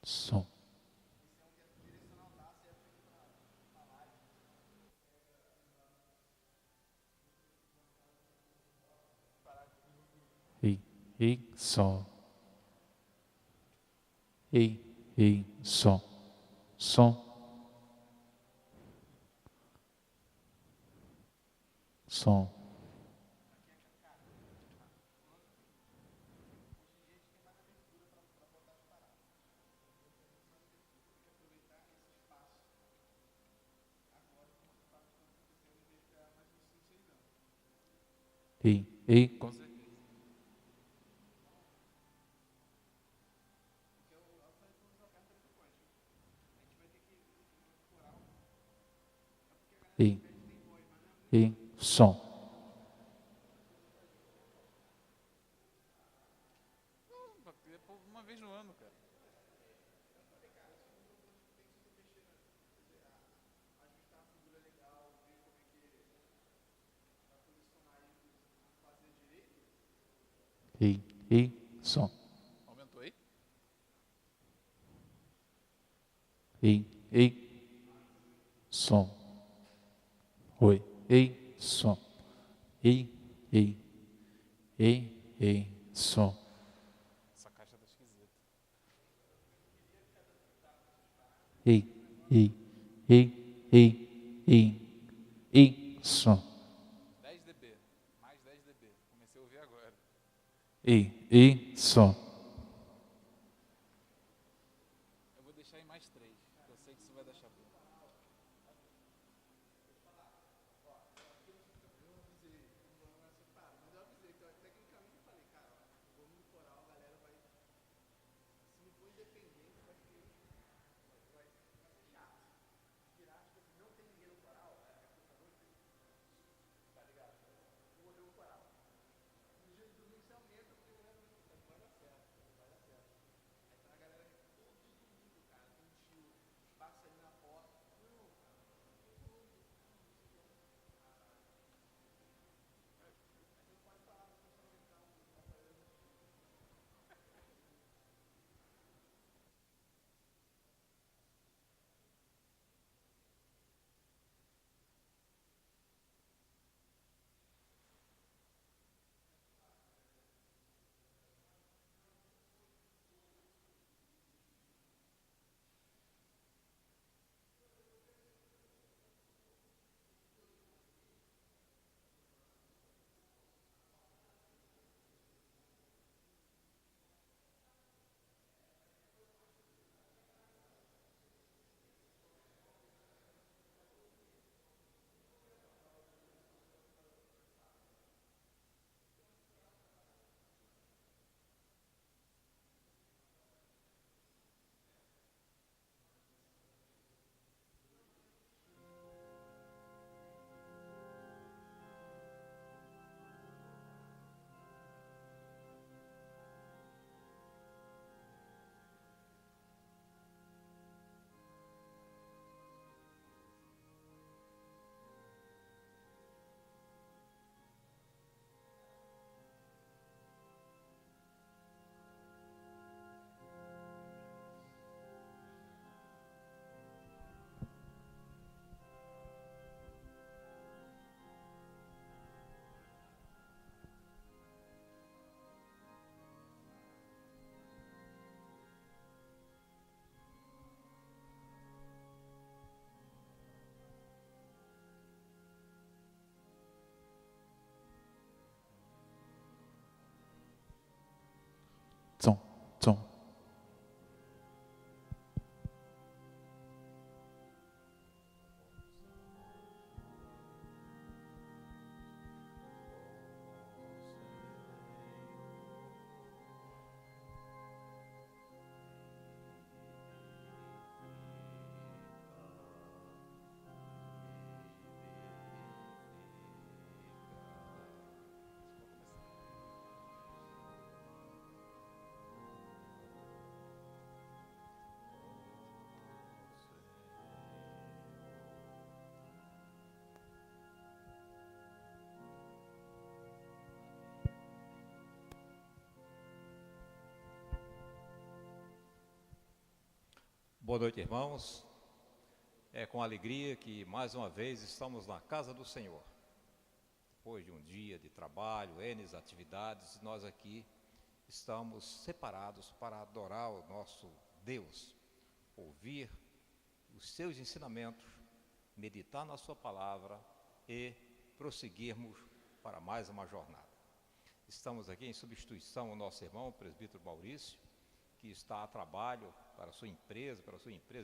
som. E, som. E, som. Som. Som. Com certeza. Som. Uma vez no ano, cara. Som. Aumentou aí? Som. Oi, som. Som. Essa caixa tá esquisita. Som. 10 dB, mais 10 dB. Comecei a ouvir agora. Som. Eu vou deixar em mais 3. Eu sei que isso vai deixar bom. Som. Som. Boa noite, irmãos. É com alegria que mais uma vez estamos na casa do Senhor. Depois de um dia de trabalho, N atividades, nós aqui estamos separados para adorar o nosso Deus, ouvir os seus ensinamentos, meditar na sua palavra e prosseguirmos para mais uma jornada. Estamos aqui em substituição ao nosso irmão, o presbítero Maurício, que está a trabalho para a sua empresa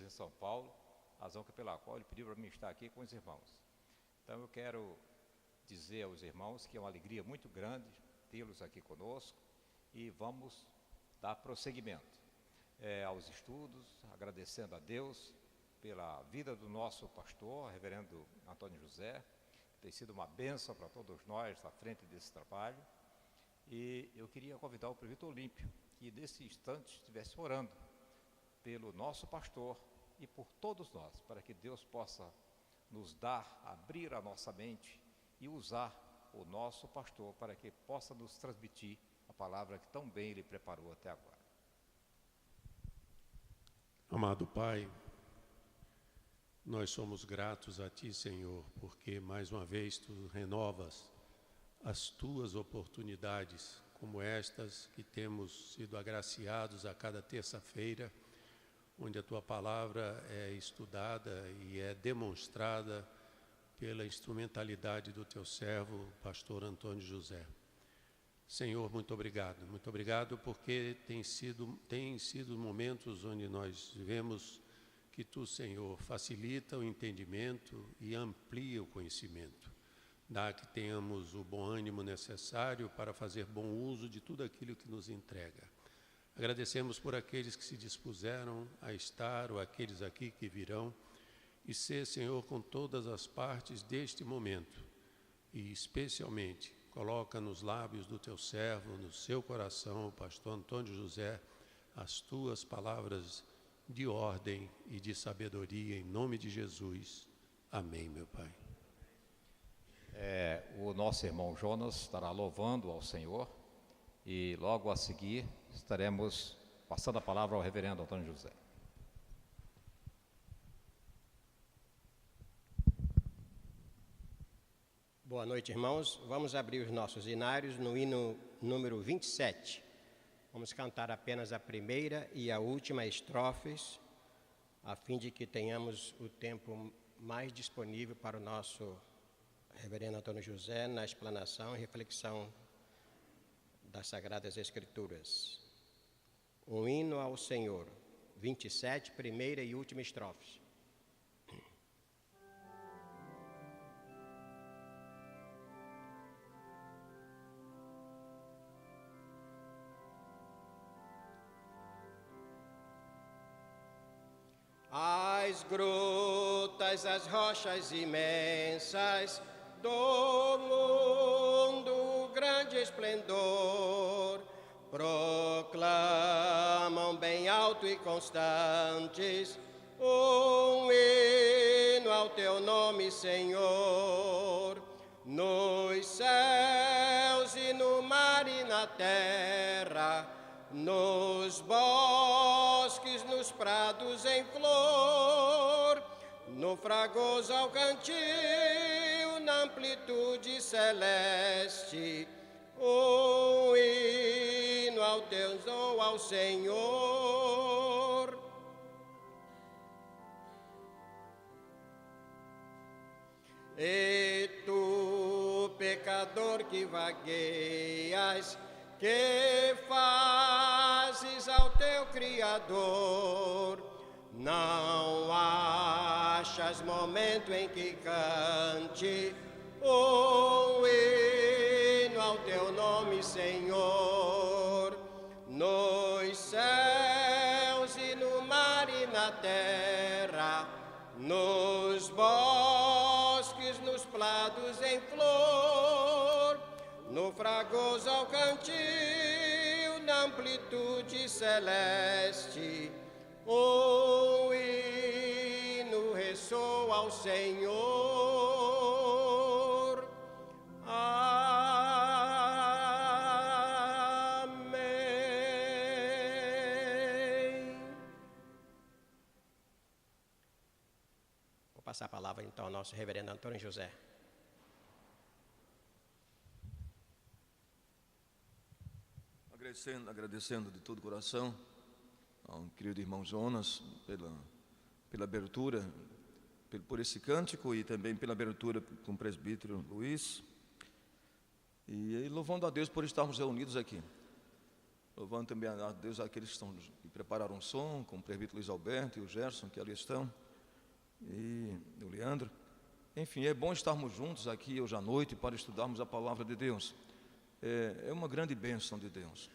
em São Paulo, razão pela qual ele pediu para mim estar aqui com os irmãos. Então eu quero dizer aos irmãos que é uma alegria muito grande tê-los aqui conosco e vamos dar prosseguimento aos estudos, agradecendo a Deus pela vida do nosso pastor, reverendo Antônio José, que tem sido uma bênção para todos nós à frente desse trabalho. E eu queria convidar o presbítero Olímpio, que nesse instante estivesse orando pelo nosso pastor e por todos nós, para que Deus possa nos dar, abrir a nossa mente e usar o nosso pastor para que possa nos transmitir a palavra que tão bem ele preparou até agora. Amado Pai, nós somos gratos a Ti, Senhor, porque mais uma vez Tu renovas as Tuas oportunidades, como estas que temos sido agraciados a cada terça-feira, onde a Tua palavra é estudada e é demonstrada pela instrumentalidade do Teu servo, pastor Antônio José. Senhor, muito obrigado porque tem sido momentos onde nós vemos que Tu, Senhor, facilita o entendimento e amplia o conhecimento. Dá que tenhamos o bom ânimo necessário para fazer bom uso de tudo aquilo que nos entrega. Agradecemos por aqueles que se dispuseram a estar ou aqueles aqui que virão e ser, Senhor, com todas as partes deste momento e especialmente coloca nos lábios do Teu servo, no seu coração, o pastor Antônio José, as Tuas palavras de ordem e de sabedoria em nome de Jesus. Amém, meu Pai. O nosso irmão Jonas estará louvando ao Senhor e logo a seguir estaremos passando a palavra ao reverendo Antônio José. Boa noite, irmãos. Vamos abrir os nossos hinários no hino número 27. Vamos cantar apenas a primeira e a última estrofes, a fim de que tenhamos o tempo mais disponível para o nosso reverendo Antônio José na explanação e reflexão das Sagradas Escrituras. Um hino ao Senhor, 27, primeira e última estrofes. As grutas, as rochas imensas do mundo, grande esplendor, proclamam bem alto e constantes um hino ao Teu nome, Senhor. Nos céus e no mar e na terra, nos bosques, nos prados em flor, no fragoso ao cantil, na amplitude celeste, um hino ao Deus ou ao Senhor. E tu, pecador que vagueias, que fazes ao teu Criador, não achas momento em que cante um hino ao teu nome, Senhor. Nos céus e no mar e na terra, nos bosques, nos prados em flor, no fragoso ao cantil, na amplitude celeste, um hino ressoa ao Senhor. Amém. passar a palavra então ao nosso reverendo Antônio José. Agradecendo de todo o coração ao querido irmão Jonas pela abertura, por esse cântico e também pela abertura com o presbítero Luiz. E louvando a Deus por estarmos reunidos aqui. Louvando também a Deus aqueles que prepararam o som, como o presbítero Luiz Alberto e o Gerson, que ali estão, e o Leandro. Enfim, é bom estarmos juntos aqui hoje à noite para estudarmos a palavra de Deus. É uma grande bênção de Deus.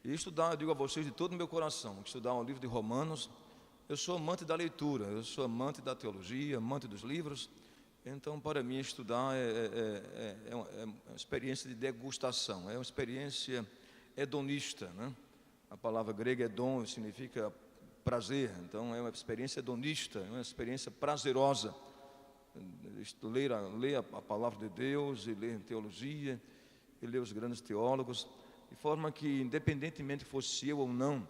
E estudar, eu digo a vocês de todo o meu coração, estudar o livro de Romanos. Eu sou amante da leitura, eu sou amante da teologia, amante dos livros. Então, para mim, estudar é uma experiência de degustação, é uma experiência hedonista, né? A palavra grega hedon significa prazer, então é uma experiência hedonista, é uma experiência prazerosa. Ler a palavra de Deus, e ler teologia, e ler os grandes teólogos, de forma que, independentemente fosse eu ou não,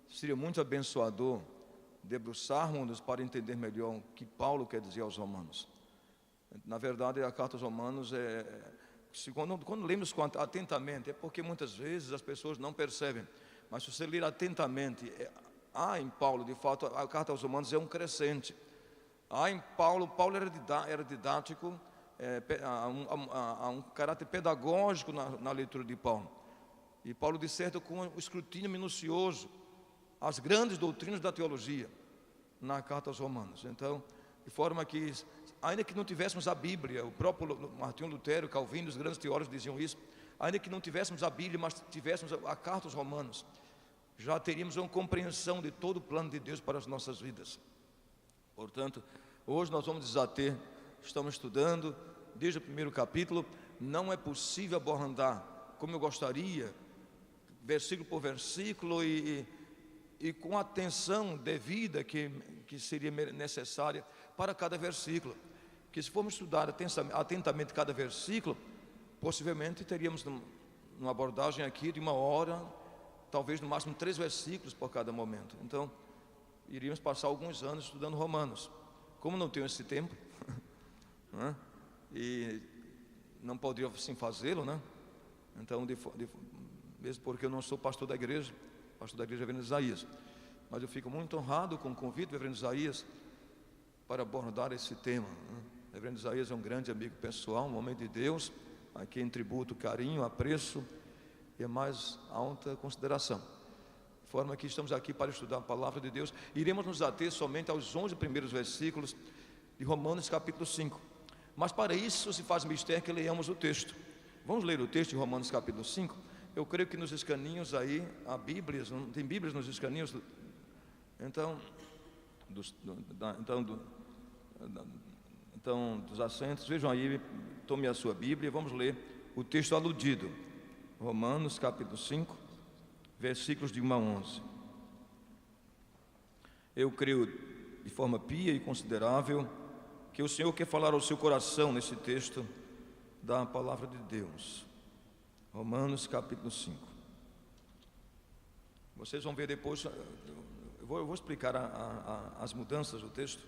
seria muito abençoador debruçarmos-nos para entender melhor o que Paulo quer dizer aos romanos. Na verdade, a carta aos romanos quando lemos atentamente, é porque muitas vezes as pessoas não percebem, mas se você ler atentamente, há em Paulo, de fato, a carta aos romanos é um crescente. Há em Paulo era didático, há um caráter pedagógico na leitura de Paulo. E Paulo disserta com o escrutínio minucioso as grandes doutrinas da teologia na carta aos romanos. Então, de forma que, ainda que não tivéssemos a Bíblia, o próprio Martinho Lutero, Calvino, os grandes teólogos diziam isso, ainda que não tivéssemos a Bíblia, mas tivéssemos a carta aos romanos, já teríamos uma compreensão de todo o plano de Deus para as nossas vidas. Portanto, hoje nós vamos desater, estamos estudando desde o primeiro capítulo. Não é possível abordar como eu gostaria, versículo por versículo e com a atenção devida que seria necessária para cada versículo. Porque se formos estudar atentamente cada versículo, possivelmente teríamos uma abordagem aqui de 1 hora, talvez no máximo 3 versículos por cada momento. Então, iríamos passar alguns anos estudando Romanos. Como não tenho esse tempo, né? E não poderia assim fazê-lo, né? Então, mesmo porque eu não sou pastor da igreja Reverendo Isaías, mas eu fico muito honrado com o convite do Reverendo Isaías para abordar esse tema, né? O Reverendo Isaías é um grande amigo pessoal, um homem de Deus, a quem tributo carinho, apreço e a mais alta consideração. De forma que estamos aqui para estudar a palavra de Deus. Iremos nos ater somente aos 11 primeiros versículos de Romanos capítulo 5. Mas para isso se faz mistério que leiamos o texto. Vamos ler o texto de Romanos capítulo 5. Eu creio que nos escaninhos aí há Bíblias, não tem Bíblias nos escaninhos? Então, dos assentos, vejam aí, tome a sua Bíblia e vamos ler o texto aludido. Romanos capítulo 5, versículos de 1 a 11. Eu creio de forma pia e considerável que o Senhor quer falar ao seu coração nesse texto da palavra de Deus. Romanos capítulo 5. Vocês vão ver depois, eu vou explicar as mudanças do texto.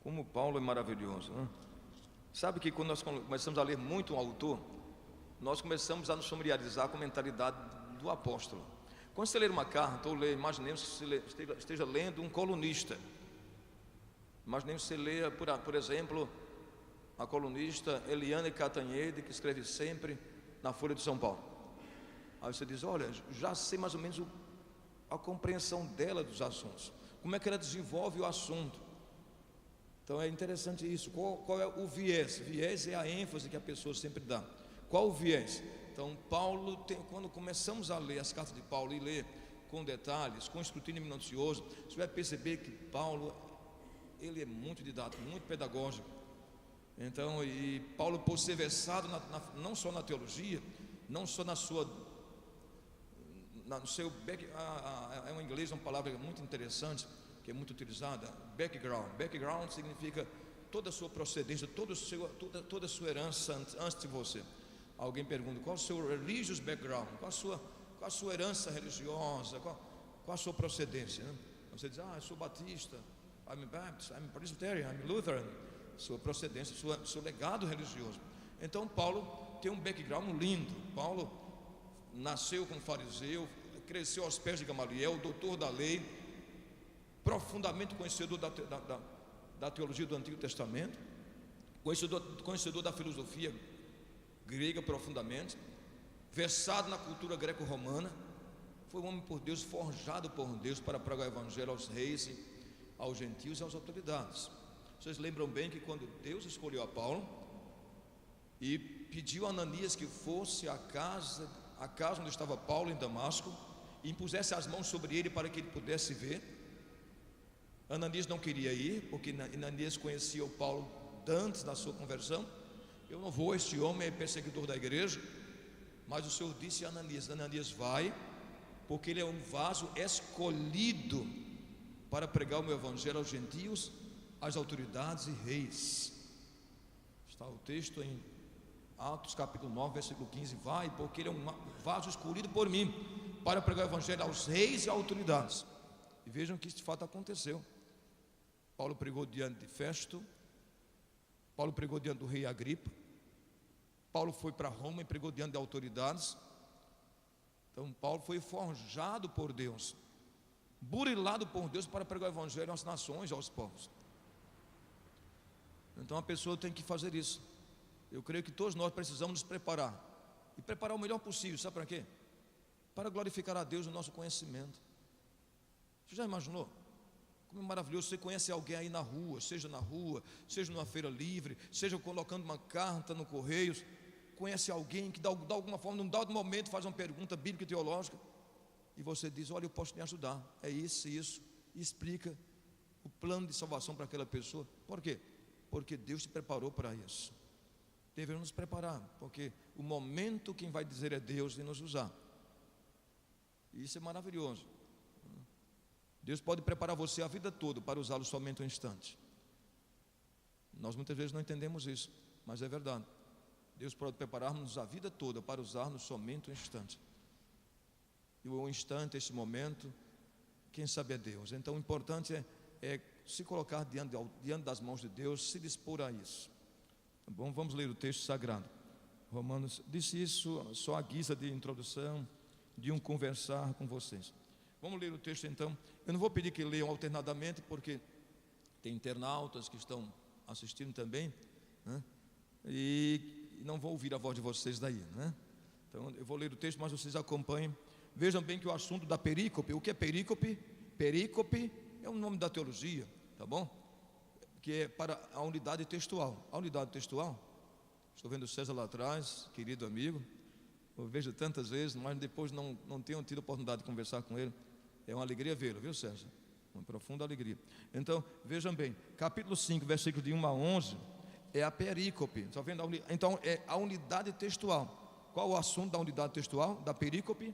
Como Paulo é maravilhoso, né? Sabe que quando nós começamos a ler muito um autor, nós começamos a nos familiarizar com a mentalidade do apóstolo. Quando você ler uma carta, ou imaginemos que você esteja lendo um colunista. Imaginemos que você leia, por exemplo, a colunista Eliane Catanhede, que escreve sempre na Folha de São Paulo. Aí você diz, olha, já sei mais ou menos a compreensão dela dos assuntos, como é que ela desenvolve o assunto. Então é interessante isso. Qual é o viés? Viés é a ênfase que a pessoa sempre dá. Qual o viés? Então Paulo quando começamos a ler as cartas de Paulo e ler com detalhes, com escrutínio minucioso, você vai perceber que Paulo, ele é muito didático, muito pedagógico. Então, e Paulo, por ser versado não só na teologia, não só no seu é em inglês uma palavra muito interessante, que é muito utilizada, background. Background significa toda a sua procedência, toda a sua herança antes de você. Alguém pergunta, qual é o seu religious background? Qual a sua herança religiosa? Qual a sua procedência, né? Você diz, eu sou batista, I'm Baptist, I'm Presbyterian, I'm Lutheran. Sua procedência, seu legado religioso. Então Paulo tem um background lindo. Paulo nasceu como fariseu, cresceu aos pés de Gamaliel, doutor da lei, profundamente conhecedor da teologia do Antigo Testamento, conhecedor da filosofia grega profundamente, versado na cultura greco-romana. Foi um homem por Deus, forjado por Deus para pregar o evangelho aos reis, aos gentios e às autoridades. Vocês lembram bem que quando Deus escolheu a Paulo e pediu a Ananias que fosse à casa onde estava Paulo em Damasco e impusesse as mãos sobre ele para que ele pudesse ver, Ananias não queria ir, porque Ananias conhecia o Paulo antes da sua conversão. Eu não vou, este homem é perseguidor da igreja. Mas o Senhor disse a Ananias: Ananias, vai, porque ele é um vaso escolhido para pregar o meu evangelho aos gentios, às autoridades e reis. Está o texto em Atos capítulo 9, versículo 15. Vai, porque ele é um vaso escolhido por mim para pregar o evangelho aos reis e autoridades. E vejam que isso de fato aconteceu. Paulo pregou diante de Festo, Paulo pregou diante do rei Agripa, Paulo foi para Roma e pregou diante de autoridades. Então Paulo foi forjado por Deus, burilado por Deus para pregar o evangelho às nações, aos povos. Então a pessoa tem que fazer isso. Eu creio que todos nós precisamos nos preparar, e preparar o melhor possível. Sabe para quê? Para glorificar a Deus no nosso conhecimento. Você já imaginou? Como é maravilhoso, você conhece alguém aí na rua, seja numa feira livre, seja colocando uma carta no Correios, conhece alguém que de alguma forma, num dado momento, faz uma pergunta bíblica e teológica, e você diz: olha, eu posso te ajudar, é isso, e explica o plano de salvação para aquela pessoa. Por quê? Porque Deus te preparou para isso. Devemos nos preparar, porque o momento quem vai dizer é Deus e nos usar. E isso é maravilhoso. Deus pode preparar você a vida toda para usá-lo somente um instante. Nós muitas vezes não entendemos isso, mas é verdade. Deus pode preparar-nos a vida toda para usar-nos somente um instante. E o instante, esse momento, quem sabe é Deus. Então o importante é se colocar diante das mãos de Deus, se dispor a isso. Tá bom? Vamos ler o texto sagrado. Romanos, disse isso só à guisa de introdução, de um conversar com vocês. Vamos ler o texto então. Eu não vou pedir que leiam alternadamente, porque tem internautas que estão assistindo também, né? E não vou ouvir a voz de vocês daí, né? Então eu vou ler o texto, mas vocês acompanhem. Vejam bem que o assunto da perícope, o que é perícope? Perícope é o nome da teologia, tá bom? Que é para a unidade textual. A unidade textual, estou vendo o César lá atrás, querido amigo, eu vejo tantas vezes, mas depois não tenho tido a oportunidade de conversar com ele. É uma alegria vê-lo, viu, César? Uma profunda alegria. Então, vejam bem, capítulo 5, versículo de 1 a 11, é a perícope. Está vendo? Então, é a unidade textual. Qual o assunto da unidade textual? Da perícope?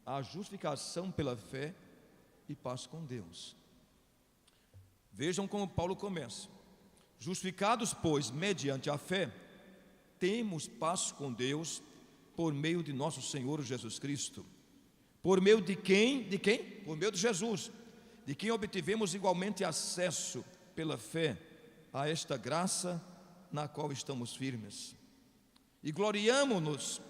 A justificação pela fé e paz com Deus. Vejam como Paulo começa: justificados, pois, mediante a fé, temos paz com Deus por meio de nosso Senhor Jesus Cristo. Por meio de quem? De quem? Por meio de Jesus, de quem obtivemos igualmente acesso pela fé a esta graça na qual estamos firmes. E gloriamo-nos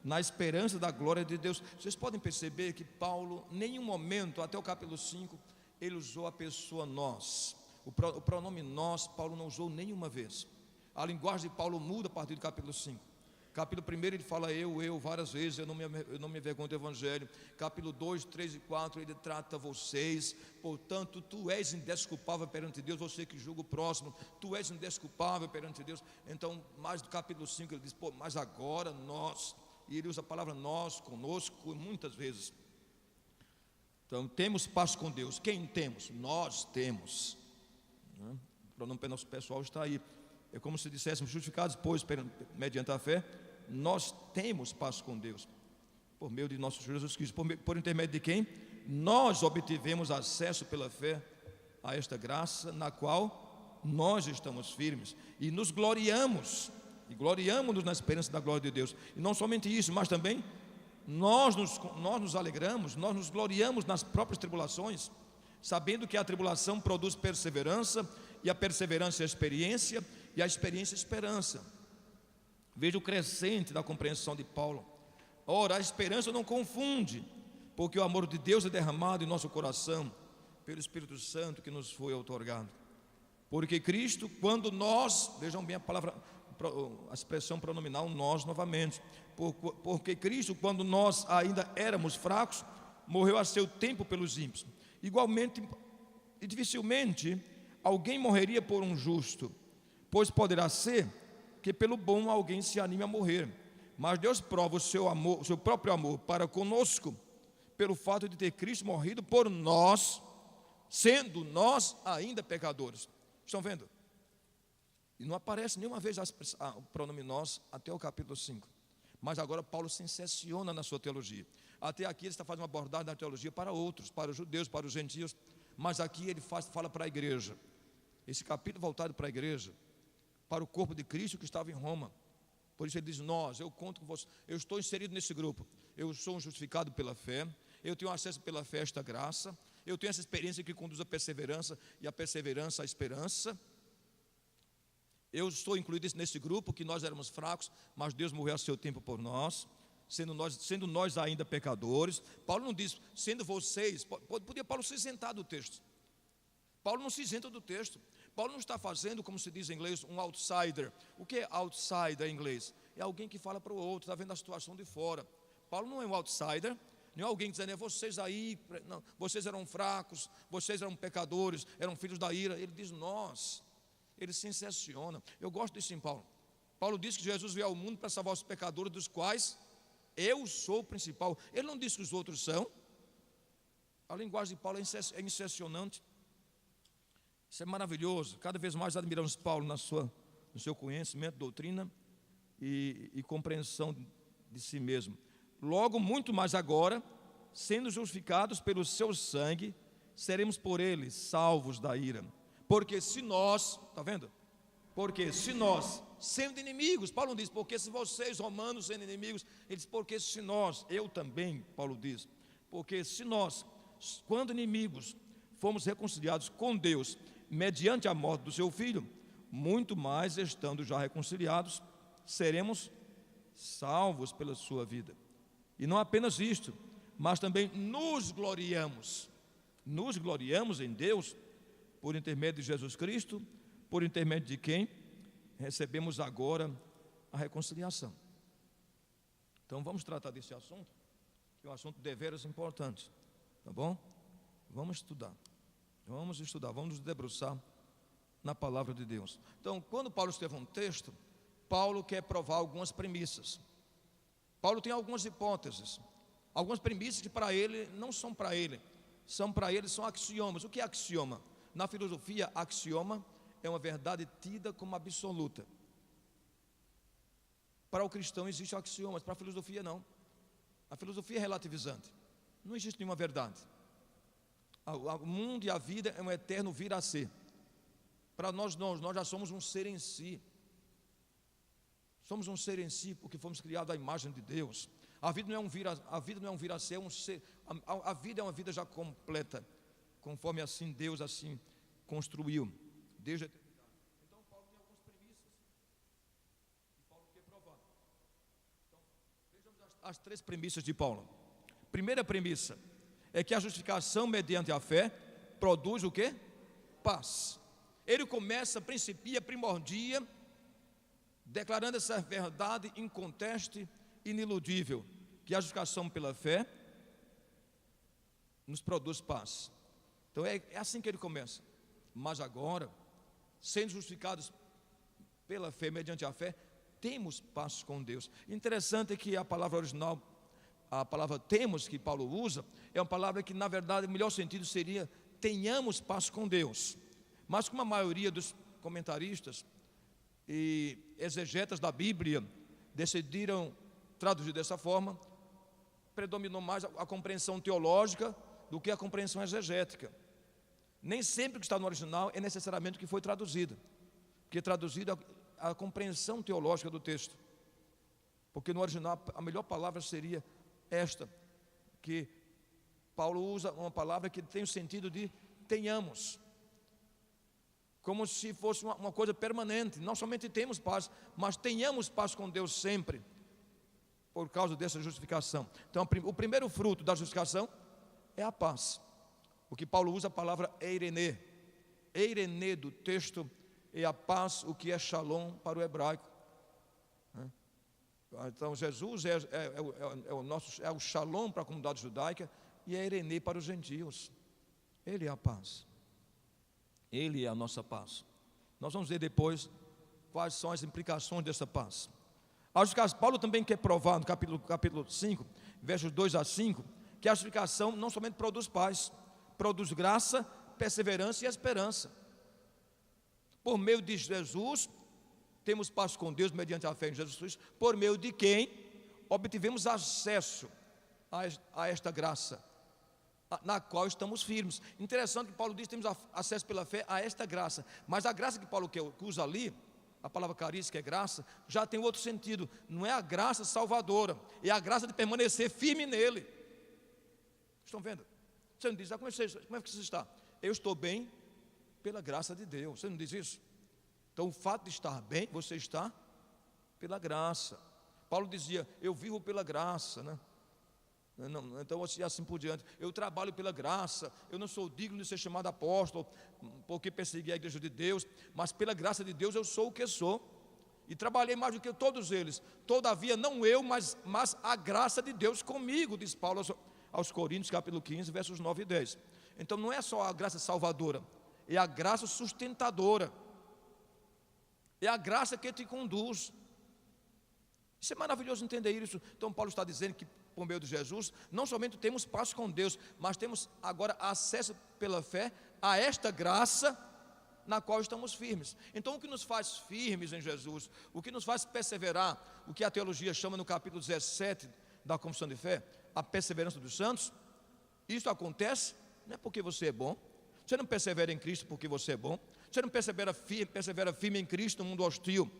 na esperança da glória de Deus. Vocês podem perceber que Paulo, em nenhum momento, até o capítulo 5, ele usou a pessoa nós. O pronome nós, Paulo não usou nenhuma vez. A linguagem de Paulo muda a partir do capítulo 5. Capítulo 1 ele fala eu várias vezes, eu não me envergonho do evangelho. Capítulo 2, 3 e 4 ele trata vocês. Portanto, tu és indesculpável perante Deus, você que julga o próximo, tu és indesculpável perante Deus. Então, mais do capítulo 5 ele diz, mas agora nós, e ele usa a palavra nós, conosco, muitas vezes. Então, temos paz com Deus. Quem temos? Nós temos, né? O pronome pessoal está aí. É como se disséssemos: justificados, pois, mediante a fé, nós temos paz com Deus, por meio de nosso Senhor Jesus Cristo. Por intermédio de quem? Nós obtivemos acesso pela fé a esta graça, na qual nós estamos firmes, e nos gloriamos, e gloriamos-nos na esperança da glória de Deus. E não somente isso, mas também nós nos alegramos, nós nos gloriamos nas próprias tribulações, sabendo que a tribulação produz perseverança, e a perseverança experiência, e a experiência esperança. Veja o crescente da compreensão de Paulo. Ora, a esperança não confunde, porque o amor de Deus é derramado em nosso coração pelo Espírito Santo que nos foi outorgado. Porque Cristo, quando nós, vejam bem a expressão pronominal nós novamente, porque Cristo, quando nós ainda éramos fracos, morreu a seu tempo pelos ímpios. Igualmente e dificilmente alguém morreria por um justo, pois poderá ser que pelo bom alguém se anime a morrer. Mas Deus prova o seu próprio amor para conosco, pelo fato de ter Cristo morrido por nós, sendo nós ainda pecadores. Estão vendo? E não aparece nenhuma vez o pronome nós até o capítulo 5. Mas agora Paulo se incessiona na sua teologia. Até aqui ele está fazendo uma abordagem da teologia para outros, para os judeus, para os gentios. Mas aqui ele fala para a igreja. Esse capítulo voltado para a igreja, para o corpo de Cristo que estava em Roma. Por isso ele diz, nós, eu conto com você, eu estou inserido nesse grupo, eu sou um justificado pela fé, eu tenho acesso pela fé a esta graça, eu tenho essa experiência que conduz à perseverança, e a perseverança à esperança. Eu estou incluído nesse grupo, que nós éramos fracos, mas Deus morreu a seu tempo por nós, sendo nós ainda pecadores. Paulo não diz, sendo vocês, podia Paulo se isentar do texto. Paulo não se isenta do texto. Paulo não está fazendo, como se diz em inglês, um outsider. O que é outsider em inglês? É alguém que fala para o outro, está vendo a situação de fora. Paulo não é um outsider, não é alguém dizendo, vocês aí, não, vocês eram fracos, vocês eram pecadores, eram filhos da ira. Ele diz nós, ele se incessiona. Eu gosto disso em Paulo. Paulo diz que Jesus veio ao mundo para salvar os pecadores, dos quais eu sou o principal. Ele não diz que os outros são. A linguagem de Paulo é incessionante. Isso é maravilhoso. Cada vez mais admiramos Paulo no seu conhecimento, doutrina e compreensão de si mesmo. Logo, muito mais agora, sendo justificados pelo seu sangue, seremos por ele salvos da ira. Porque se nós, está vendo? Porque se nós, sendo inimigos, Paulo não diz, porque se vocês, romanos, sendo inimigos, ele diz, porque se nós, eu também, Paulo diz, porque se nós, quando inimigos, fomos reconciliados com Deus, mediante a morte do seu Filho, muito mais, estando já reconciliados, seremos salvos pela sua vida. E não apenas isto, mas também nos gloriamos em Deus, por intermédio de Jesus Cristo, por intermédio de quem recebemos agora a reconciliação. Então vamos tratar desse assunto, que é um assunto deveras importante, tá bom? Vamos estudar, vamos nos debruçar na palavra de Deus. Então, quando Paulo escreve um texto, Paulo quer provar algumas premissas. Paulo tem algumas hipóteses, algumas premissas que para ele não são para ele, são axiomas. O que é axioma? Na filosofia, axioma é uma verdade tida como absoluta. Para o cristão existe axiomas, para a filosofia não. A filosofia é relativizante, não existe nenhuma verdade. O mundo e a vida é um eterno vir a ser. Para nós já somos um ser em si. Somos um ser em si porque fomos criados à imagem de Deus. A vida não é um vir a ser, é um ser. A vida é uma vida já completa, conforme assim Deus assim construiu desde a eternidade. Então Paulo tem algumas premissas que Paulo quer provar. Então vejamos as três premissas de Paulo. Primeira premissa é que a justificação mediante a fé produz o quê? Paz. Ele começa, principia, primordia, declarando essa verdade inconteste, iniludível, que a justificação pela fé nos produz paz. Então é assim que ele começa. Mas agora, sendo justificados pela fé, mediante a fé, temos paz com Deus. Interessante é que a palavra original, a palavra temos que Paulo usa, é uma palavra que na verdade o melhor sentido seria tenhamos paz com Deus. Mas como a maioria dos comentaristas e exegetas da Bíblia decidiram traduzir dessa forma, predominou mais a compreensão teológica do que a compreensão exegética. Nem sempre o que está no original é necessariamente o que foi traduzido, porque traduzido a compreensão teológica do texto. Porque no original a melhor palavra seria esta, que Paulo usa uma palavra que tem o sentido de tenhamos, como se fosse uma coisa permanente. Não somente temos paz, mas tenhamos paz com Deus sempre, por causa dessa justificação. Então, o primeiro fruto da justificação é a paz. O que Paulo usa a palavra eirene. Eirene do texto é a paz, o que é shalom para o hebraico. Então, Jesus é o shalom para a comunidade judaica e é eirene para os gentios. Ele é a paz. Ele é a nossa paz. Nós vamos ver depois quais são as implicações dessa paz. Paulo também quer provar no capítulo 5, versos 2 a 5, que a justificação não somente produz paz, produz graça, perseverança e esperança. Por meio de Jesus, temos paz com Deus mediante a fé em Jesus Cristo, por meio de quem obtivemos acesso a esta graça, na qual estamos firmes. Interessante que Paulo diz que temos acesso pela fé a esta graça, mas a graça que Paulo usa ali, a palavra carícia, que é graça, já tem outro sentido. Não é a graça salvadora, é a graça de permanecer firme nele. Estão vendo? Você não diz, como é que você está? Eu estou bem pela graça de Deus. Você não diz isso? Então o fato de estar bem, você está pela graça. Paulo dizia, eu vivo pela graça, né? Então assim por diante, eu trabalho pela graça, eu não sou digno de ser chamado apóstolo, porque persegui a igreja de Deus, mas pela graça de Deus eu sou o que sou, e trabalhei mais do que todos eles, todavia não eu, mas a graça de Deus comigo, diz Paulo aos Coríntios, capítulo 15, versos 9 e 10. Então não é só a graça salvadora, é a graça sustentadora, é a graça que te conduz. Isso é maravilhoso entender isso. Então Paulo está dizendo que por meio de Jesus, não somente temos paz com Deus, mas temos agora acesso pela fé a esta graça na qual estamos firmes. Então o que nos faz firmes em Jesus, o que nos faz perseverar, o que a teologia chama no capítulo 17 da Confissão de Fé, a perseverança dos santos, isso acontece não é porque você é bom, você não persevera em Cristo porque você é bom, você não persevera firme em Cristo no mundo hostil,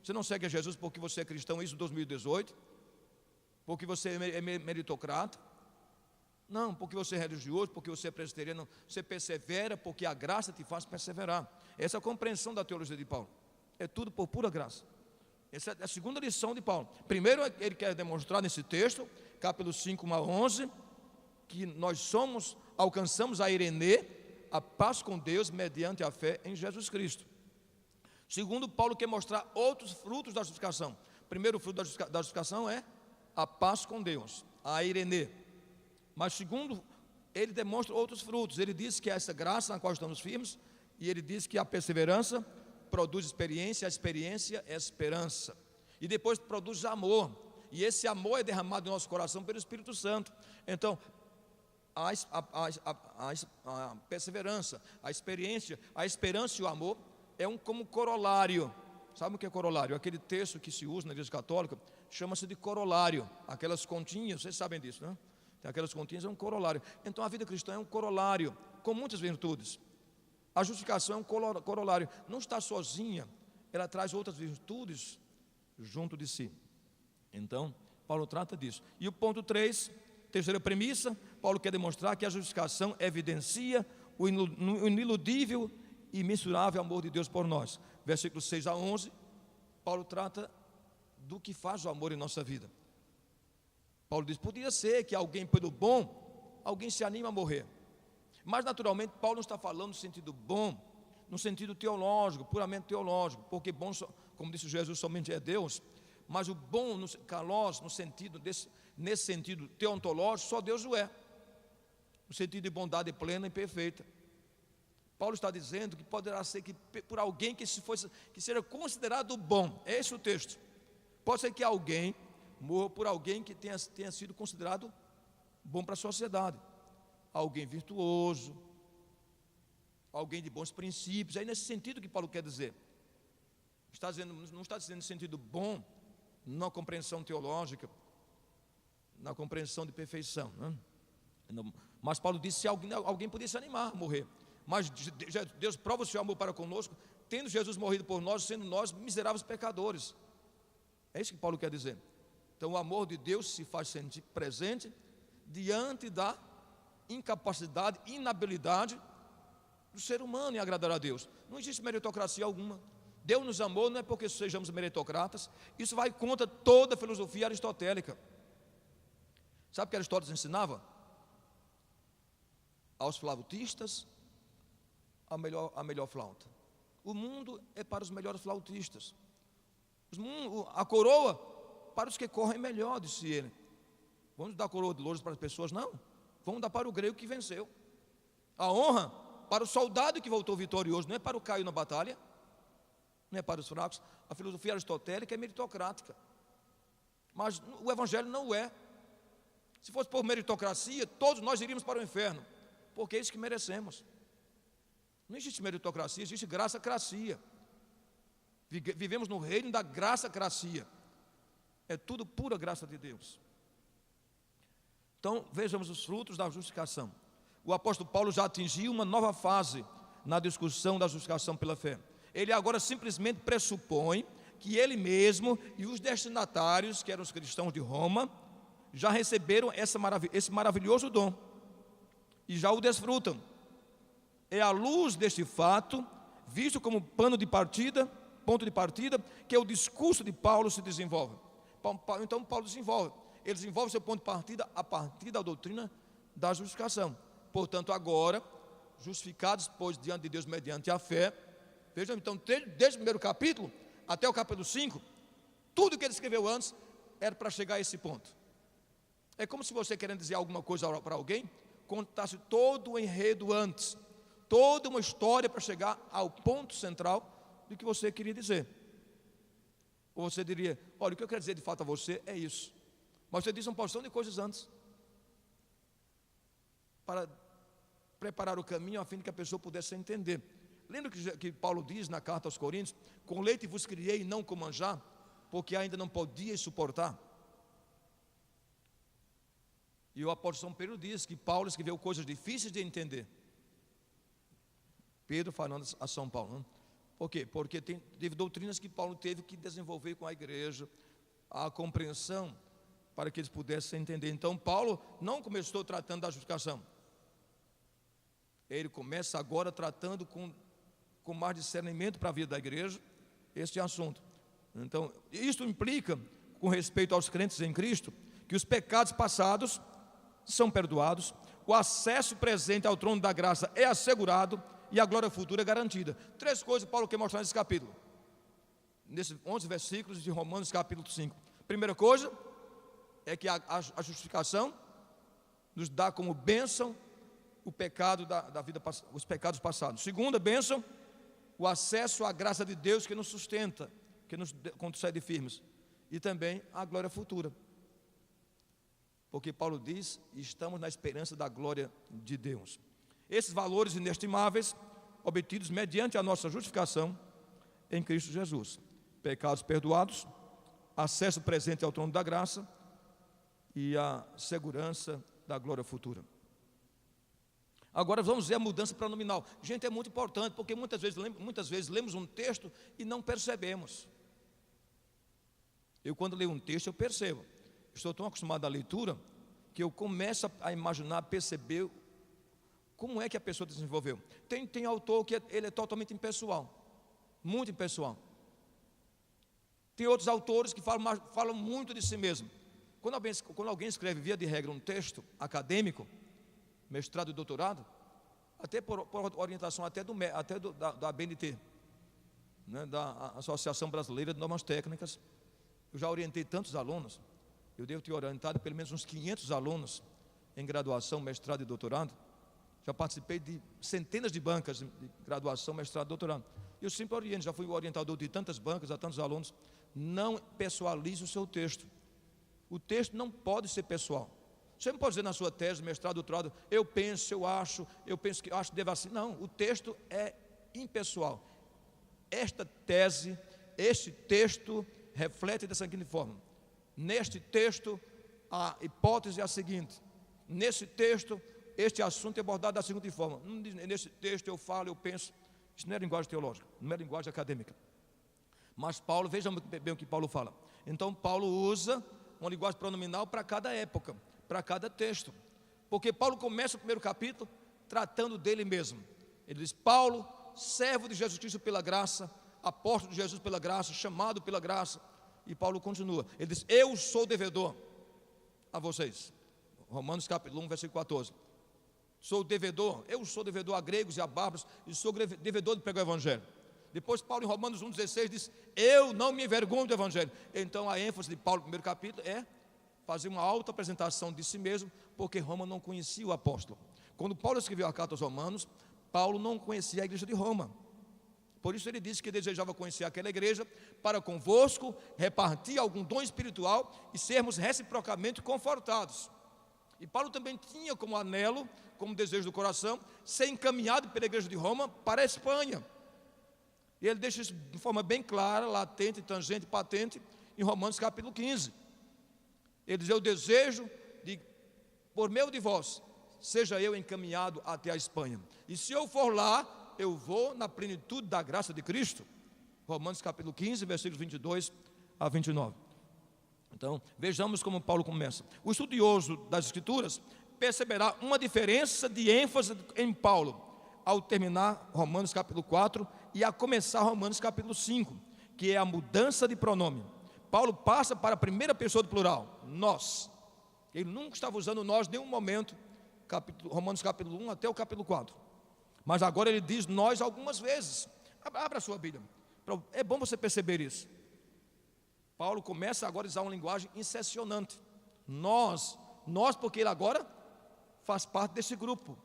você não segue a Jesus porque você é cristão, isso em 2018, porque você é meritocrata, não, porque você é religioso, porque você é presbiteriano, você persevera porque a graça te faz perseverar. Essa é a compreensão da teologia de Paulo, é tudo por pura graça. Essa é a segunda lição de Paulo. Primeiro, ele quer demonstrar nesse texto, capítulo 5, 1 a 11, que nós alcançamos a eirene, a paz com Deus, mediante a fé em Jesus Cristo. Segundo, Paulo quer mostrar outros frutos da justificação. Primeiro fruto da justificação é a paz com Deus, a eirene. Mas segundo, ele demonstra outros frutos. Ele diz que essa graça na qual estamos firmes, e ele diz que a perseverança produz experiência, a experiência é esperança. E depois produz amor. E esse amor é derramado em nosso coração pelo Espírito Santo. Então, a perseverança, a experiência, a esperança e o amor é como corolário. Sabe o que é corolário? Aquele texto que se usa na Igreja Católica chama-se de corolário. Aquelas continhas, vocês sabem disso, né? Tem aquelas continhas, é um corolário. Então a vida cristã é um corolário, com muitas virtudes. A justificação é um corolário. Não está sozinha, ela traz outras virtudes junto de si. Então, Paulo trata disso. E o ponto 3, terceira premissa, Paulo quer demonstrar que a justificação evidencia o iniludível e imensurável amor de Deus por nós. Versículos 6 a 11, Paulo trata do que faz o amor em nossa vida. Paulo diz, podia ser que alguém pelo bom, alguém se anima a morrer. Mas naturalmente Paulo não está falando no sentido bom, no sentido teológico, puramente teológico, porque bom, como disse Jesus, somente é Deus. Mas o bom, kalos, nesse sentido teontológico, só Deus o é. No sentido de bondade plena e perfeita. Paulo está dizendo que poderá ser que por alguém que seja considerado bom. É esse o texto. Pode ser que alguém morra por alguém que tenha sido considerado bom para a sociedade. Alguém virtuoso, alguém de bons princípios. É nesse sentido que Paulo quer dizer. Não está dizendo no sentido bom, na compreensão teológica, na compreensão de perfeição, né? Mas Paulo disse que alguém podia se animar a morrer. Mas Deus prova o seu amor para conosco, tendo Jesus morrido por nós, sendo nós miseráveis pecadores. É isso que Paulo quer dizer. Então o amor de Deus se faz sentir presente diante da incapacidade, inabilidade do ser humano em agradar a Deus. Não existe meritocracia alguma. Deus nos amou não é porque sejamos meritocratas. Isso vai contra toda a filosofia aristotélica. Sabe o que Aristóteles ensinava? Aos flautistas, a melhor flauta. O mundo é para os melhores flautistas. A coroa para os que correm melhor, disse ele. Vamos dar coroa de louros para as pessoas? Não. Vamos dar para o grego que venceu. A honra para o soldado que voltou vitorioso, não é para o caio na batalha, não é para os fracos. A filosofia aristotélica é meritocrática, mas o evangelho não o é. Se fosse por meritocracia, todos nós iríamos para o inferno, porque é isso que merecemos. Não existe meritocracia, existe graça-cracia. Vivemos no reino da graça-cracia. É tudo pura graça de Deus. Então, vejamos os frutos da justificação. O apóstolo Paulo já atingiu uma nova fase na discussão da justificação pela fé. Ele agora simplesmente pressupõe que ele mesmo e os destinatários, que eram os cristãos de Roma, já receberam esse maravilhoso dom e já o desfrutam. É à luz deste fato, visto como ponto de partida, que o discurso de Paulo se desenvolve. Então Paulo ele desenvolve seu ponto de partida a partir da doutrina da justificação. Portanto, agora, justificados, pois, diante de Deus mediante a fé, vejam então, desde o primeiro capítulo até o capítulo 5, tudo que ele escreveu antes era para chegar a esse ponto. É como se você, querendo dizer alguma coisa para alguém, contasse todo o enredo antes, toda uma história para chegar ao ponto central do que você queria dizer. Ou você diria, olha, o que eu quero dizer de fato a você é isso. Mas você disse uma porção de coisas antes, para preparar o caminho a fim de que a pessoa pudesse entender. Lembra que Paulo diz na carta aos Coríntios, com leite vos criei e não com manjar, porque ainda não podíeis suportar. E o apóstolo São Pedro diz que Paulo escreveu coisas difíceis de entender. Pedro falando a São Paulo, não? Por quê? Porque teve doutrinas que Paulo teve que desenvolver com a igreja, a compreensão, para que eles pudessem entender. Então Paulo não começou tratando da justificação. Ele começa agora tratando com mais discernimento para a vida da igreja, este assunto. Então, isso implica, com respeito aos crentes em Cristo, que os pecados passados são perdoados, o acesso presente ao trono da graça é assegurado e a glória futura é garantida. 3 coisas Paulo quer mostrar nesse capítulo, nesses 11 versículos de Romanos capítulo 5. Primeira coisa é que a justificação nos dá como bênção o pecado da vida, os pecados passados. Segunda bênção, o acesso à graça de Deus que nos sustenta, que nos concede firmes, e também a glória futura. Porque Paulo diz, estamos na esperança da glória de Deus. Esses valores inestimáveis, obtidos mediante a nossa justificação em Cristo Jesus. Pecados perdoados, acesso presente ao trono da graça e a segurança da glória futura. Agora vamos ver a mudança pronominal. Gente, é muito importante, porque muitas vezes lemos um texto e não percebemos. Eu, quando leio um texto, eu percebo. Estou tão acostumado à leitura que eu começo a imaginar, a perceber como é que a pessoa desenvolveu. Tem autor que ele é totalmente impessoal, muito impessoal. Tem outros autores que falam muito de si mesmo. Quando alguém escreve, via de regra, um texto acadêmico, mestrado e doutorado, até por orientação da ABNT, né, da Associação Brasileira de Normas Técnicas, eu já orientei tantos alunos, eu devo ter orientado pelo menos uns 500 alunos em graduação, mestrado e doutorado. Já participei de centenas de bancas de graduação, mestrado e doutorado. Eu sempre oriento, já fui orientador de tantas bancas, a tantos alunos. Não pessoalize o seu texto. O texto não pode ser pessoal. Você não pode dizer na sua tese, mestrado, doutorado, eu penso que deve assim. Não, o texto é impessoal. Este texto reflete da seguinte forma. Neste texto, a hipótese é a seguinte. Nesse texto, este assunto é abordado da seguinte forma. Nesse texto eu falo, eu penso. Isso não é linguagem teológica, não é linguagem acadêmica. Mas Paulo, veja bem o que Paulo fala. Então Paulo usa uma linguagem pronominal para cada época, para cada texto. Porque Paulo começa o primeiro capítulo tratando dele mesmo. Ele diz: Paulo, servo de Jesus Cristo pela graça, apóstolo de Jesus pela graça, chamado pela graça. E Paulo continua, ele diz: eu sou devedor a vocês. Romanos capítulo 1, versículo 14. Sou devedor, eu sou devedor a gregos e a bárbaros, e sou devedor de pregar o evangelho. Depois Paulo em Romanos 1,16 diz: eu não me envergonho do evangelho. Então a ênfase de Paulo no primeiro capítulo é fazer uma auto-apresentação de si mesmo, porque Roma não conhecia o apóstolo. Quando Paulo escreveu a carta aos Romanos, Paulo não conhecia a igreja de Roma. Por isso ele disse que desejava conhecer aquela igreja para convosco repartir algum dom espiritual e sermos reciprocamente confortados. E Paulo também tinha como anelo, como desejo do coração, ser encaminhado pela igreja de Roma para a Espanha. E ele deixa isso de forma bem clara, latente, tangente, patente, em Romanos capítulo 15. Ele diz: eu desejo de, por meio de vós, seja eu encaminhado até a Espanha. E se eu for lá, eu vou na plenitude da graça de Cristo. Romanos capítulo 15, versículos 22 a 29. Então, vejamos como Paulo começa. O estudioso das Escrituras perceberá uma diferença de ênfase em Paulo ao terminar Romanos capítulo 4 e a começar Romanos capítulo 5, que é a mudança de pronome. Paulo passa para a primeira pessoa do plural, nós. Ele nunca estava usando nós em nenhum momento, Romanos capítulo 1 até o capítulo 4. Mas agora ele diz nós algumas vezes. Abra a sua Bíblia. É bom você perceber isso. Paulo começa agora a usar uma linguagem incessionante. Nós porque ele agora faz parte desse grupo,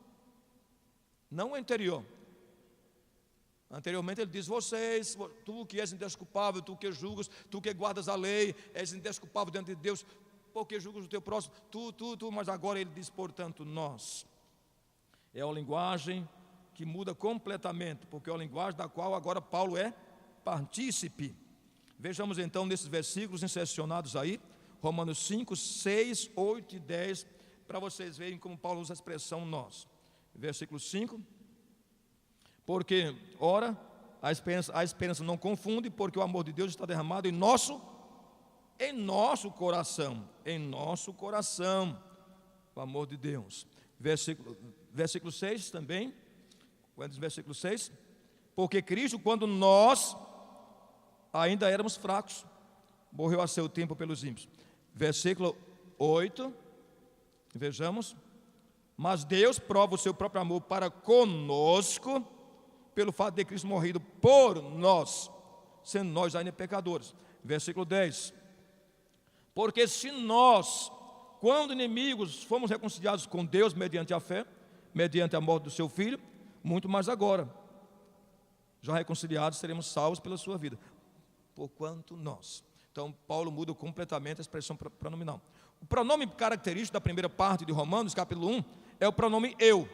não o anterior. Anteriormente ele diz: vocês, tu que és indesculpável, tu que julgas, tu que guardas a lei, és indesculpável diante de Deus, porque julgas o teu próximo, tu, mas agora ele diz, portanto, nós. É uma linguagem que muda completamente, porque é uma linguagem da qual agora Paulo é partícipe. Vejamos então nesses versículos insercionados aí, Romanos 5, 6, 8 e 10, para vocês verem como Paulo usa a expressão nós. Versículo 5: porque, ora, a esperança não confunde, porque o amor de Deus está derramado em nosso coração, o amor de Deus. Versículo 6 também, versículo 6, porque Cristo, quando nós ainda éramos fracos, morreu a seu tempo pelos ímpios. Versículo 8, vejamos: mas Deus prova o seu próprio amor para conosco, pelo fato de Cristo morrido por nós, sendo nós ainda pecadores. Versículo 10: porque se nós, quando inimigos, fomos reconciliados com Deus mediante a fé, mediante a morte do seu Filho, muito mais agora, já reconciliados, seremos salvos pela sua vida, porquanto nós. Então Paulo muda completamente a expressão pronominal. O pronome característico da primeira parte de Romanos, capítulo 1, é o pronome eu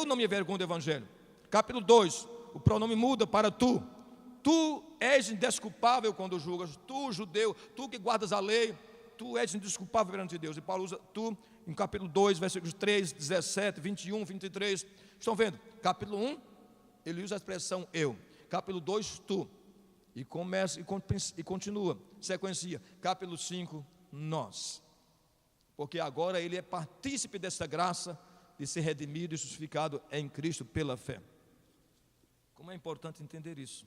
não me envergonho do evangelho. Capítulo 2, o pronome muda para tu és indesculpável quando julgas, tu judeu, tu que guardas a lei, tu és indesculpável perante Deus. E Paulo usa tu em capítulo 2, versículos 3, 17, 21, 23, estão vendo? Capítulo 1, ele usa a expressão eu. Capítulo 2, tu. E começa e continua, sequencia. Capítulo 5, nós. Porque agora ele é partícipe dessa graça de ser redimido e justificado em Cristo pela fé. Como é importante entender isso.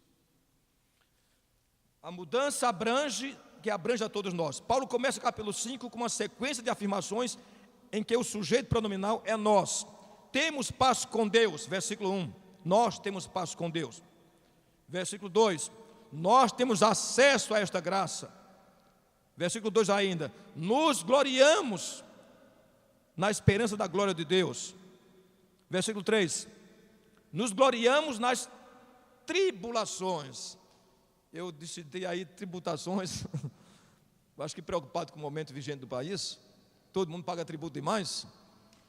A mudança abrange a todos nós. Paulo começa o capítulo 5 com uma sequência de afirmações em que o sujeito pronominal é nós. Temos paz com Deus, versículo 1. Nós temos paz com Deus. Versículo 2. Nós temos acesso a esta graça. Versículo 2 ainda: nos gloriamos na esperança da glória de Deus. Versículo 3: nos gloriamos nas tribulações. Eu decidi aí tributações, acho que preocupado com o momento vigente do país, todo mundo paga tributo demais,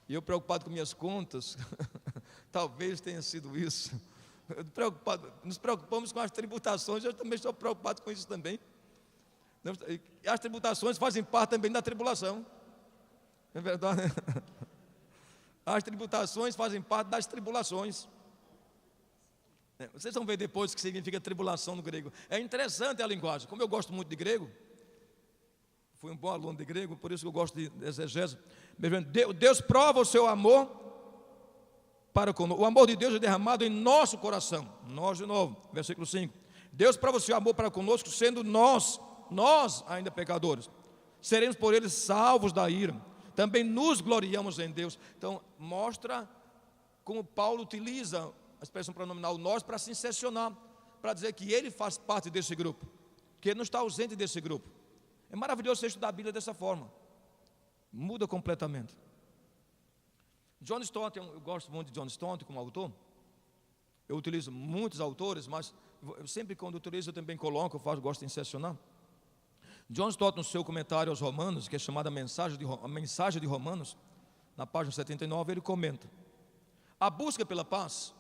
e eu preocupado com minhas contas, talvez tenha sido isso. Nos preocupamos com as tributações, eu também estou preocupado com isso também. As tributações fazem parte também da tribulação, não é verdade? As tributações fazem parte das tribulações. Vocês vão ver depois o que significa tribulação no grego. É interessante a linguagem. Como eu gosto muito de grego, fui um bom aluno de grego, por isso que eu gosto de exegese. Deus prova o seu amor para conosco. O amor de Deus é derramado em nosso coração. Nós, de novo, versículo 5. Deus para você o amor para conosco, sendo nós ainda pecadores. Seremos por eles salvos da ira. Também nos gloriamos em Deus. Então, mostra como Paulo utiliza a expressão pronominal nós para se insercionar, para dizer que ele faz parte desse grupo, que ele não está ausente desse grupo. É maravilhoso você estudar a Bíblia dessa forma. Muda completamente. John Stott, eu gosto muito de John Stott como autor. Eu utilizo muitos autores, mas eu sempre quando utilizo eu também coloco, gosto de insercionar. John Stott, no seu comentário aos Romanos, que é chamada a Mensagem de Romanos, na página 79, ele comenta: a busca pela paz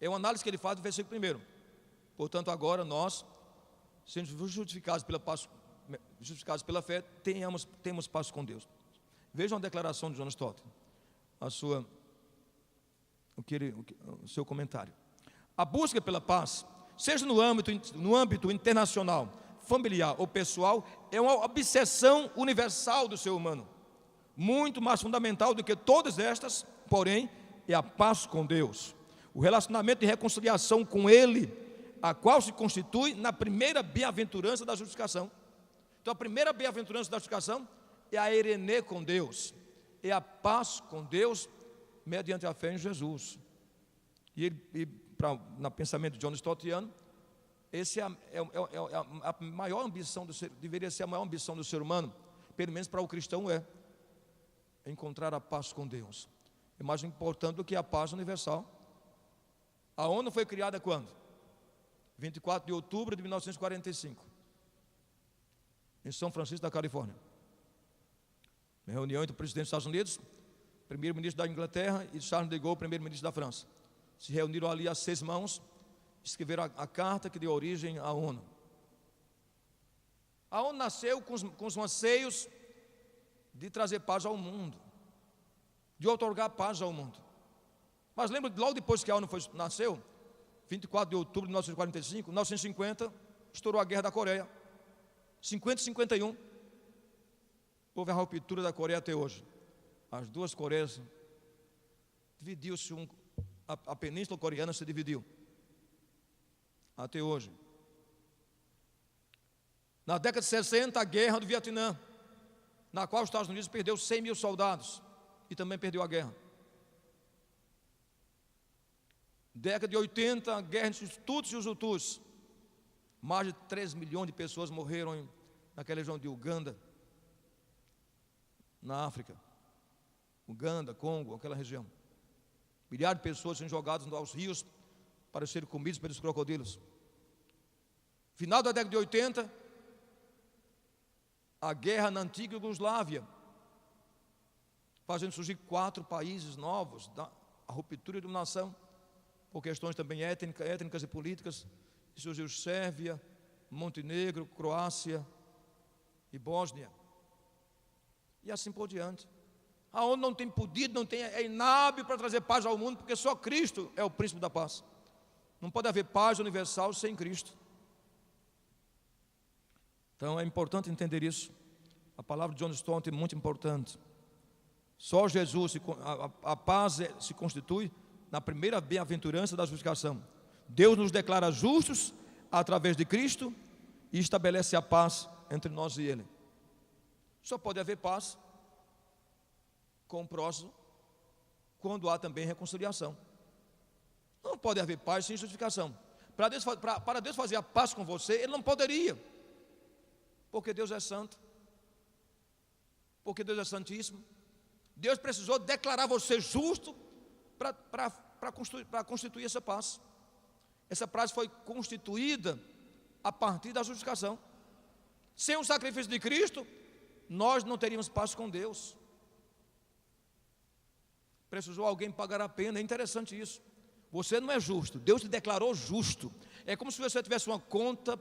é uma análise que ele faz do versículo 1. Portanto, agora nós, sendo justificados pela fé, temos paz com Deus. Vejam a declaração de John Stott, o seu comentário. A busca pela paz, seja no âmbito internacional, familiar ou pessoal, é uma obsessão universal do ser humano, muito mais fundamental do que todas estas, porém, é a paz com Deus, o relacionamento de reconciliação com Ele, a qual se constitui na primeira bem-aventurança da justificação. Então, a primeira bem-aventurança da justificação é a eirene com Deus, é a paz com Deus mediante a fé em Jesus. No pensamento de John Stottiano, esse é a maior ambição deveria ser a maior ambição do ser humano, pelo menos para o cristão é encontrar a paz com Deus. É mais importante do que a paz universal. A ONU foi criada quando? 24 de outubro de 1945, em São Francisco da Califórnia. Uma reunião entre o presidente dos Estados Unidos, primeiro-ministro da Inglaterra e Charles de Gaulle, primeiro-ministro da França. Se reuniram ali às 6 mãos, escreveram a carta que deu origem à ONU. A ONU nasceu com os anseios de trazer paz ao mundo, de otorgar paz ao mundo. Mas lembra que logo depois que a ONU nasceu, 24 de outubro de 1945, 1950, estourou a Guerra da Coreia. 50 e 51, houve a ruptura da Coreia até hoje. As duas Coreias dividiu-se, a península coreana se dividiu até hoje. Na década de 60, a Guerra do Vietnã, na qual os Estados Unidos perdeu 100 mil soldados e também perdeu a guerra. Década de 80, a guerra entre os Tutsis e os Hutus. Mais de 3 milhões de pessoas morreram naquela região de Uganda, na África. Uganda, Congo, aquela região. Milhares de pessoas sendo jogadas aos rios para serem comidos pelos crocodilos. Final da década de 80, a guerra na antiga Iugoslávia, fazendo surgir 4 países novos, a ruptura e dominação, por questões também étnicas e políticas, surgiu Sérvia, Montenegro, Croácia e Bósnia, e assim por diante. A ONU não tem podido, é inábil para trazer paz ao mundo, porque só Cristo é o príncipe da paz. Não pode haver paz universal sem Cristo. Então é importante entender isso. A palavra de John Stott é muito importante. Só Jesus, a paz se constitui na primeira bem-aventurança da justificação. Deus nos declara justos através de Cristo e estabelece a paz entre nós e Ele. Só pode haver paz com o próximo quando há também reconciliação. Não pode haver paz sem justificação. Para Deus fazer a paz com você, Ele não poderia, porque Deus é santo, porque Deus é santíssimo. Deus precisou declarar você justo para constituir essa paz. Essa paz foi constituída a partir da justificação. Sem o sacrifício de Cristo, nós não teríamos paz com Deus. Precisou alguém pagar a pena. É interessante isso. Você não é justo, Deus te declarou justo. É como se você tivesse uma conta,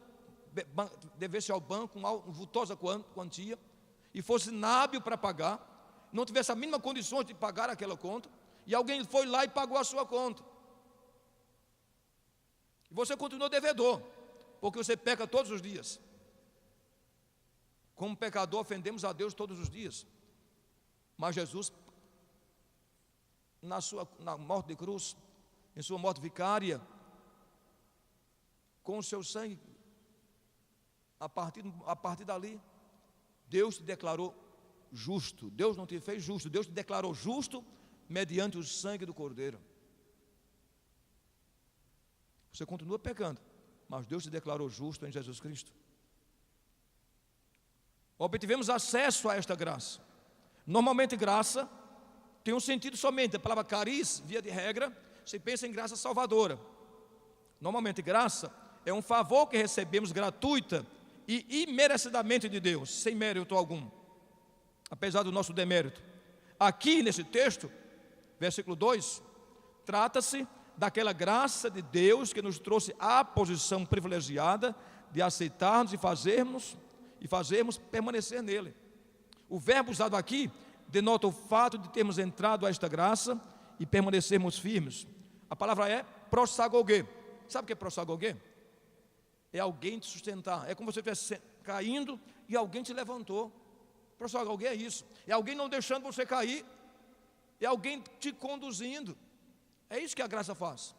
devesse ao banco uma vultosa quantia, e fosse inábil para pagar, não tivesse a mínima condição de pagar aquela conta, e alguém foi lá e pagou a sua conta. E você continuou devedor, porque você peca todos os dias. Como pecador, ofendemos a Deus todos os dias. Mas Jesus na morte de cruz, em sua morte vicária, com o seu sangue, a partir dali, Deus te declarou justo. Deus não te fez justo, Deus te declarou justo mediante o sangue do Cordeiro. Você continua pecando, mas Deus te declarou justo em Jesus Cristo. Obtivemos acesso a esta graça. Normalmente graça tem um sentido somente, a palavra cariz, via de regra, se pensa em graça salvadora. Normalmente graça é um favor que recebemos gratuita e imerecidamente de Deus, sem mérito algum, apesar do nosso demérito. Aqui nesse texto, versículo 2, trata-se daquela graça de Deus que nos trouxe à posição privilegiada de aceitarmos e fazermos permanecer nele. O verbo usado aqui denota o fato de termos entrado a esta graça e permanecermos firmes. A palavra é prosagogê. Sabe o que é prosagogê? É alguém te sustentar. É como se você estivesse caindo e alguém te levantou. Prosagogê é isso. É alguém não deixando você cair. É alguém te conduzindo. É isso que a graça faz.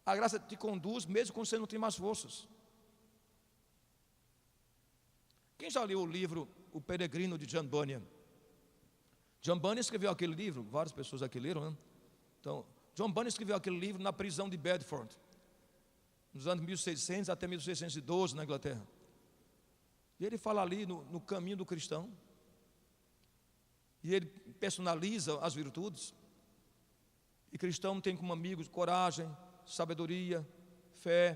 A graça te conduz mesmo quando você não tem mais forças. Quem já leu o livro O Peregrino, de John Bunyan? John Bunyan escreveu aquele livro, várias pessoas aqui leram, né? Então, John Bunyan escreveu aquele livro na prisão de Bedford, nos anos 1600 até 1612, na Inglaterra. E ele fala ali no caminho do cristão. E ele personaliza as virtudes. E cristão tem como amigos coragem, sabedoria, fé,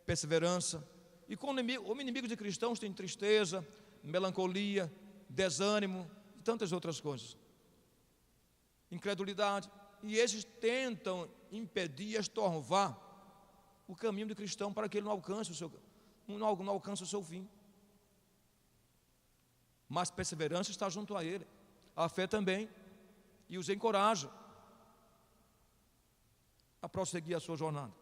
perseverança. E como inimigos de cristãos tem tristeza, melancolia, desânimo e tantas outras coisas. Incredulidade. E esses tentam impedir, estorvar o caminho do cristão para que ele não alcance o seu fim. Mas perseverança está junto a ele. A fé também. E os encoraja a prosseguir a sua jornada.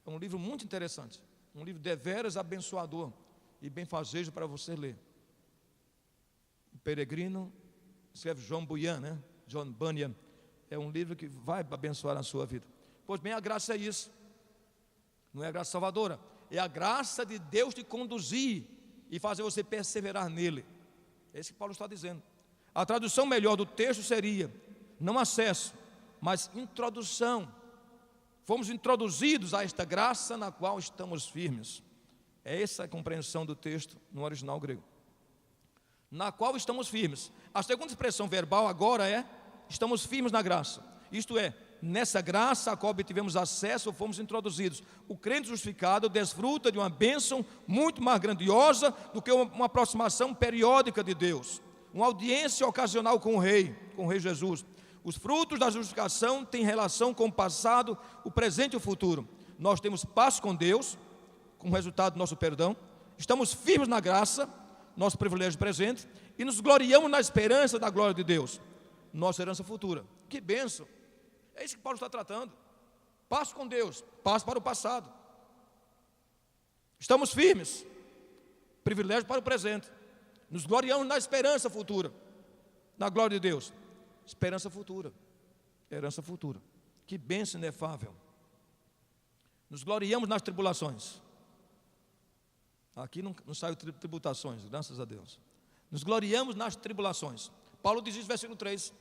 É um livro muito interessante. Um livro deveras abençoador e benfazejo para você ler. O Peregrino, escreve John Bunyan, né? John Bunyan. É um livro que vai abençoar a sua vida. Pois bem, a graça é isso. Não é a graça salvadora. É a graça de Deus te conduzir e fazer você perseverar nele. É isso que Paulo está dizendo. A tradução melhor do texto seria, não acesso, mas introdução. Fomos introduzidos a esta graça na qual estamos firmes. É essa a compreensão do texto no original grego. Na qual estamos firmes. A segunda expressão verbal agora é, estamos firmes na graça. Isto é, nessa graça a qual obtivemos acesso, fomos introduzidos. O crente justificado desfruta de uma bênção muito mais grandiosa do que uma aproximação periódica de Deus. Uma audiência ocasional com o Rei Jesus. Os frutos da justificação têm relação com o passado, o presente e o futuro. Nós temos paz com Deus, como resultado do nosso perdão. Estamos firmes na graça, nosso privilégio presente, e nos gloriamos na esperança da glória de Deus, nossa herança futura. Que bênção! É isso que Paulo está tratando. Paz com Deus, paz para o passado. Estamos firmes, privilégio para o presente. Nos gloriamos na esperança futura, na glória de Deus. Esperança futura, herança futura. Que bênção inefável. Nos gloriamos nas tribulações. Aqui não saiu tributações, graças a Deus. Nos gloriamos nas tribulações. Paulo diz isso, versículo 3.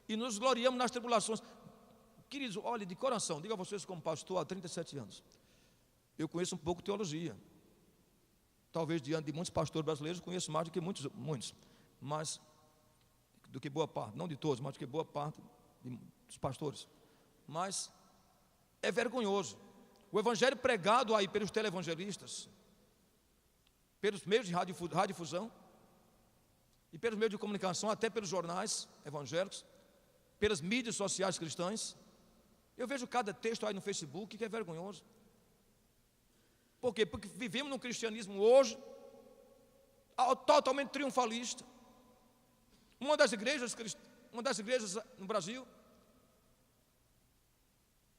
E nos gloriamos nas tribulações. Queridos, olhe de coração, digo a vocês como pastor há 37 anos. Eu conheço um pouco de teologia. Talvez diante de muitos pastores brasileiros, conheço mais do que muitos. Mas do que boa parte, não de todos, mas do que boa parte dos pastores. Mas é vergonhoso. O evangelho pregado aí pelos televangelistas, pelos meios de radiodifusão e pelos meios de comunicação, até pelos jornais evangélicos, pelas mídias sociais cristãs. Eu vejo cada texto aí no Facebook que é vergonhoso. Por quê? Porque vivemos num cristianismo hoje totalmente triunfalista. Uma das igrejas no Brasil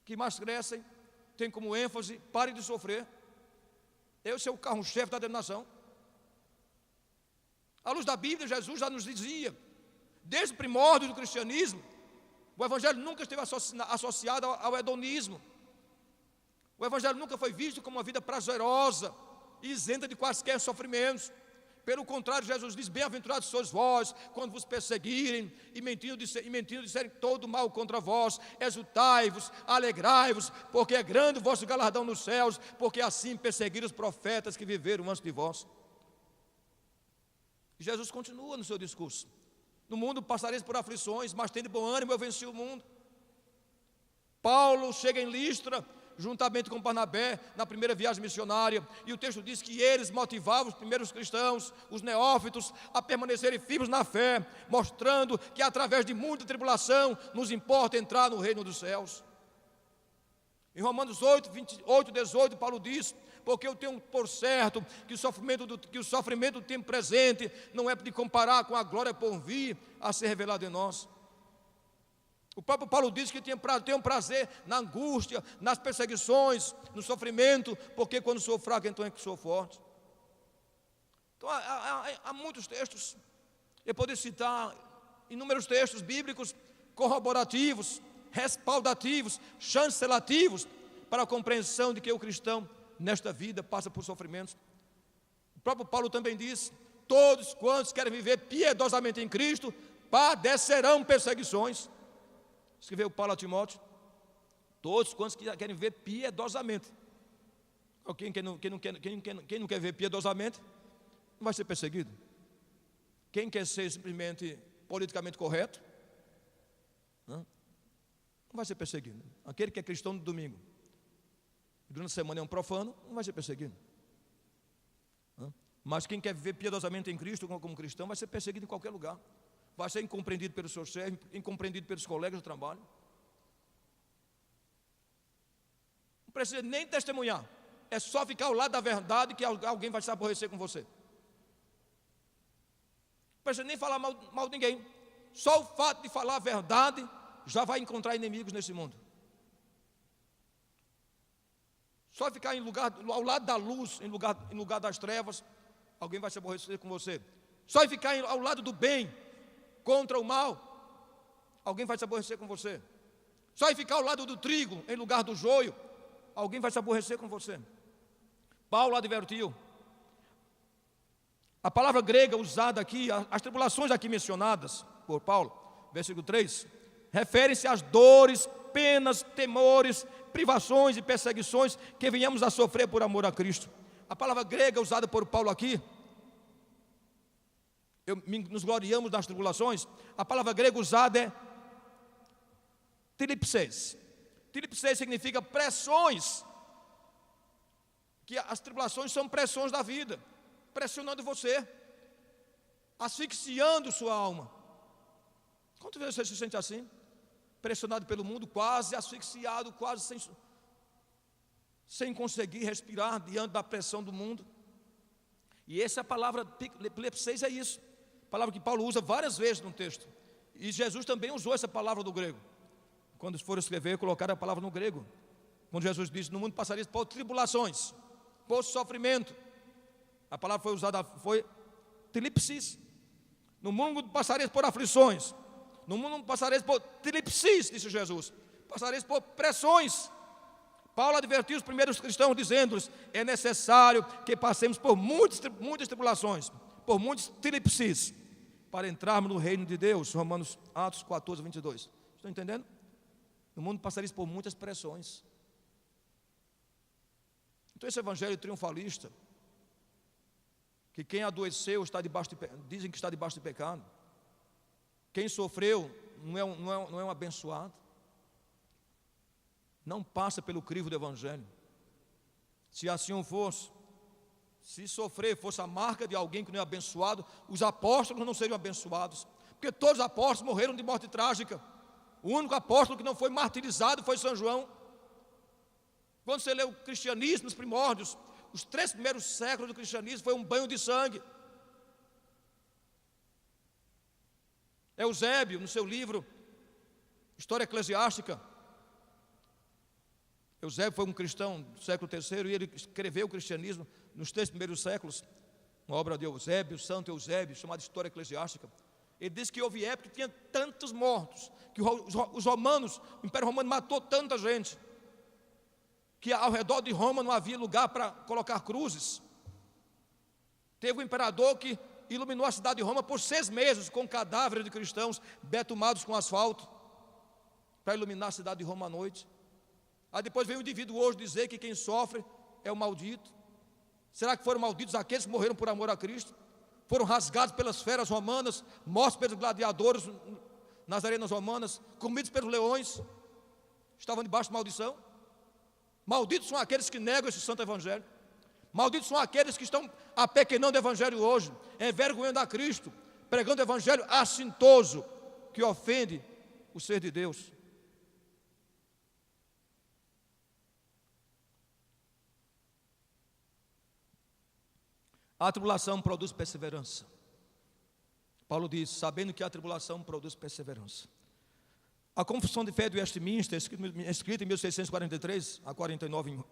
que mais crescem tem como ênfase: pare de sofrer. Esse é o carro-chefe da denominação. À luz da Bíblia, Jesus já nos dizia, desde o primórdio do cristianismo, O Evangelho nunca esteve associado ao hedonismo. O Evangelho nunca foi visto como uma vida prazerosa, isenta de quaisquer sofrimentos. Pelo contrário, Jesus diz: bem-aventurados sois vós, quando vos perseguirem e mentindo disserem todo mal contra vós, exultai-vos, alegrai-vos, porque é grande o vosso galardão nos céus, porque assim perseguiram os profetas que viveram antes de vós. E Jesus continua no seu discurso: no mundo passareis por aflições, mas tende bom ânimo, eu venci o mundo. Paulo chega em Listra, juntamente com Barnabé, na primeira viagem missionária, e o texto diz que eles motivavam os primeiros cristãos, os neófitos, a permanecerem firmes na fé, mostrando que através de muita tribulação nos importa entrar no reino dos céus. Em Romanos 8, 28, 18, Paulo diz: porque eu tenho por certo que o sofrimento do tempo presente não é de comparar com a glória por vir a ser revelada em nós. O próprio Paulo diz que tem um prazer na angústia, nas perseguições, no sofrimento, porque quando sou fraco, então é que sou forte. Então há muitos textos. Eu poderia citar inúmeros textos bíblicos corroborativos, respaldativos, chancelativos para a compreensão de que o cristão nesta vida passa por sofrimentos. O próprio Paulo também diz: todos quantos querem viver piedosamente em Cristo padecerão perseguições. Escreveu Paulo a Timóteo: todos quantos querem viver piedosamente. Quem não quer viver piedosamente não vai ser perseguido. Quem quer ser simplesmente politicamente correto não vai ser perseguido. Aquele que é cristão no domingo e durante a semana é um profano, não vai ser perseguido. Mas quem quer viver piedosamente em Cristo como cristão vai ser perseguido em qualquer lugar. Vai ser incompreendido pelos seus chefes, incompreendido pelos colegas de trabalho. Não precisa nem testemunhar. É só ficar ao lado da verdade que alguém vai se aborrecer com você. Não precisa nem falar mal de ninguém. Só o fato de falar a verdade já vai encontrar inimigos nesse mundo. Só ficar ao lado da luz, em lugar das trevas, alguém vai se aborrecer com você. Só ficar ao lado do bem, contra o mal, alguém vai se aborrecer com você. Só ficar ao lado do trigo, em lugar do joio, alguém vai se aborrecer com você. Paulo advertiu. A palavra grega usada aqui, as tribulações aqui mencionadas por Paulo, versículo 3, referem-se às dores, penas, temores, privações e perseguições que venhamos a sofrer por amor a Cristo. A palavra grega usada por Paulo aqui, nos gloriamos das tribulações. A palavra grega usada é tilipses. Tilipses significa pressões. Que as tribulações são pressões da vida, pressionando você, asfixiando sua alma. Quantas vezes você se sente assim? Pressionado pelo mundo, quase asfixiado, quase sem conseguir respirar diante da pressão do mundo. E essa palavra tilipses é isso. Palavra que Paulo usa várias vezes no texto. E Jesus também usou essa palavra do grego. Quando for escrever, colocar a palavra no grego. Quando Jesus disse: no mundo passareis por tribulações, por sofrimento. A palavra foi usada, foi tilipsis. No mundo passareis por aflições. No mundo passareis por tilipsis, disse Jesus. Passareis por pressões. Paulo advertiu os primeiros cristãos, dizendo-lhes: é necessário que passemos por muitas tribulações, por muitos tilipsis, para entrarmos no reino de Deus. Atos 14, 22. Estão entendendo? No mundo passareis por muitas pressões. Então esse evangelho triunfalista, que quem adoeceu dizem que está debaixo de pecado, quem sofreu não é um abençoado, não passa pelo crivo do evangelho. Se assim fosse, se sofrer fosse a marca de alguém que não é abençoado, os apóstolos não seriam abençoados, porque todos os apóstolos morreram de morte trágica. O único apóstolo que não foi martirizado foi São João. Quando você lê o cristianismo, os primórdios, os 3 primeiros séculos do cristianismo foi um banho de sangue. Eusébio, no seu livro História Eclesiástica, Eusébio foi um cristão do século III e ele escreveu o cristianismo nos 3 primeiros séculos, uma obra de Eusébio, Santo Eusébio, chamada História Eclesiástica. Ele disse que houve época que tinha tantos mortos, que os romanos, o Império Romano matou tanta gente, que ao redor de Roma não havia lugar para colocar cruzes. Teve um imperador que iluminou a cidade de Roma por 6 meses com cadáveres de cristãos betumados com asfalto, para iluminar a cidade de Roma à noite. Aí depois veio um indivíduo hoje dizer que quem sofre é o maldito. Será que foram malditos aqueles que morreram por amor a Cristo? Foram rasgados pelas feras romanas, mortos pelos gladiadores nas arenas romanas, comidos pelos leões, estavam debaixo de maldição? Malditos são aqueles que negam esse santo evangelho. Malditos são aqueles que estão apequenando o evangelho hoje, envergonhando a Cristo, pregando o evangelho assintoso, que ofende o ser de Deus. A tribulação produz perseverança. Paulo diz, sabendo que a tribulação produz perseverança. A Confissão de Fé de Westminster, escrita em 1643 a 49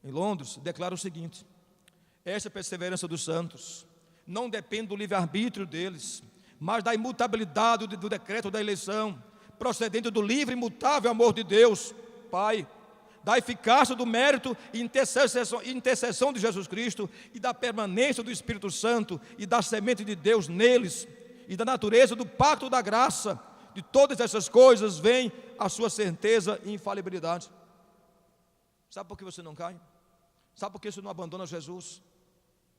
em Londres, declara o seguinte: esta perseverança dos santos não depende do livre-arbítrio deles, mas da imutabilidade do decreto da eleição, procedente do livre e imutável amor de Deus, Pai, da eficácia do mérito e intercessão de Jesus Cristo, e da permanência do Espírito Santo e da semente de Deus neles, e da natureza do pacto da graça. De todas essas coisas vem a sua certeza e infalibilidade. Sabe por que você não cai? Sabe por que você não abandona Jesus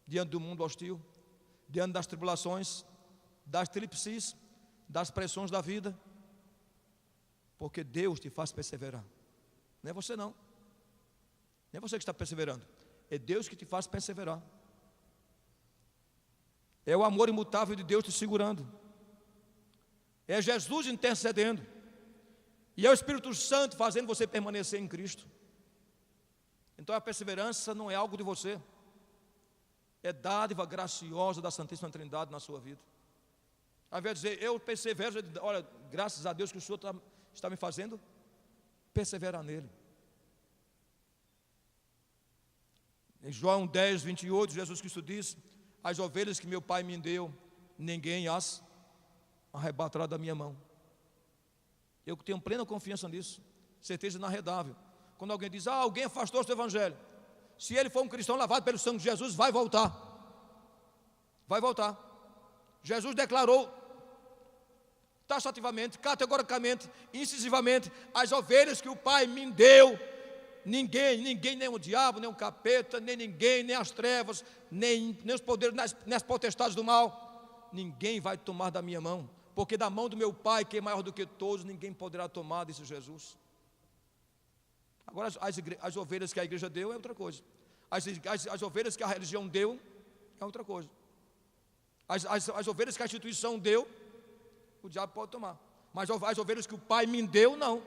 diante do mundo hostil, diante das tribulações, das tríplices, das pressões da vida? Porque Deus te faz perseverar. Não é você não. Não é você que está perseverando. É Deus que te faz perseverar. É o amor imutável de Deus te segurando. É Jesus intercedendo. E é o Espírito Santo fazendo você permanecer em Cristo. Então a perseverança não é algo de você. É dádiva graciosa da Santíssima Trindade na sua vida. Ao invés de dizer, eu persevero, olha, graças a Deus que o Senhor está me fazendo perseverar nele. Em João 10, 28, Jesus Cristo diz: as ovelhas que meu Pai me deu, ninguém as arrebatará da minha mão. Eu tenho plena confiança nisso, certeza inarredável. Quando alguém diz, alguém afastou-se do Evangelho, se ele for um cristão lavado pelo sangue de Jesus, vai voltar. Vai voltar. Jesus declarou taxativamente, categoricamente, incisivamente: as ovelhas que o Pai me deu, ninguém, nem o diabo, nem o capeta, nem ninguém, nem as trevas, nem os poderes, nem as potestades do mal, ninguém vai tomar da minha mão, porque da mão do meu Pai, que é maior do que todos, ninguém poderá tomar, disse Jesus. Agora as ovelhas que a igreja deu é outra coisa. As ovelhas que a religião deu é outra coisa. As ovelhas que a instituição deu, o diabo pode tomar. Mas as ovelhas que o Pai me deu, não.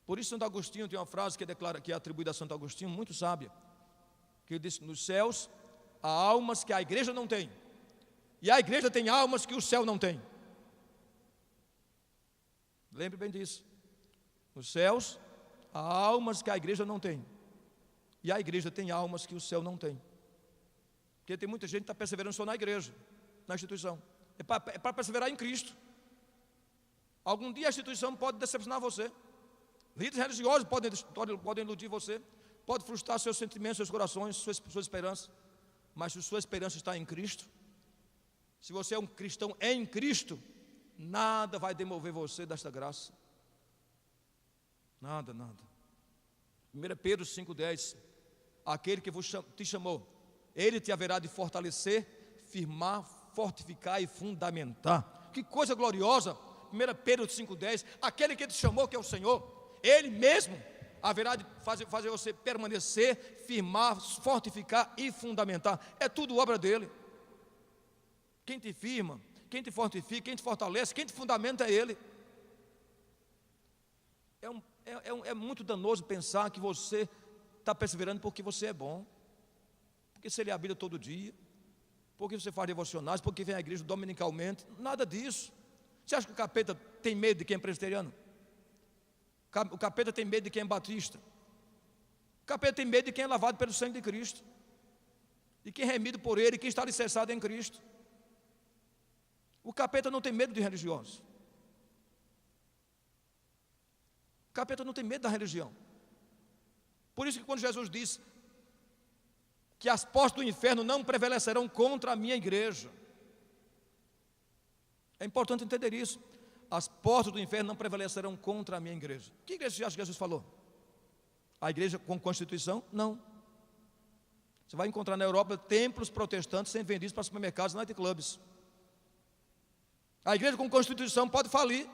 Por isso Santo Agostinho tem uma frase que é atribuída a Santo Agostinho, muito sábia, que ele diz: nos céus há almas que a igreja não tem, e a igreja tem almas que o céu não tem. Lembre bem disso. Nos céus há almas que a igreja não tem, e a igreja tem almas que o céu não tem. Porque tem muita gente que está perseverando só na igreja, na instituição. É para perseverar em Cristo. Algum dia a instituição pode decepcionar você. Líderes religiosos podem iludir você, pode frustrar seus sentimentos, seus corações, sua esperança. Mas se sua esperança está em Cristo, se você é um cristão em Cristo, nada vai demover você desta graça. Nada. 1 Pedro 5,10: aquele que te chamou, ele te haverá de fortalecer, firmar, fortificar e fundamentar. Que coisa gloriosa! 1 Pedro 5,10: aquele que te chamou, que é o Senhor, Ele mesmo haverá de fazer você permanecer, firmar, fortificar e fundamentar. É tudo obra dele. Quem te firma, quem te fortifica, quem te fortalece, quem te fundamenta é Ele. É muito danoso pensar que você está perseverando porque você é bom, porque você lê a Bíblia todo dia, porque você faz devocionais, porque vem à igreja dominicalmente. Nada disso. Você acha que o capeta tem medo de quem é presbiteriano? O capeta tem medo de quem é batista. O capeta tem medo de quem é lavado pelo sangue de Cristo. E quem é remido por Ele, quem está alicerçado em Cristo. O capeta não tem medo de religiosos. O capeta não tem medo da religião. Por isso que quando Jesus diz que as portas do inferno não prevalecerão contra a minha igreja, é importante entender isso. As portas do inferno não prevalecerão contra a minha igreja. Que igreja você acha que Jesus falou? A igreja com constituição? Não. Você vai encontrar na Europa templos protestantes sendo vendidos para supermercados e nightclubs. A igreja com constituição pode falir.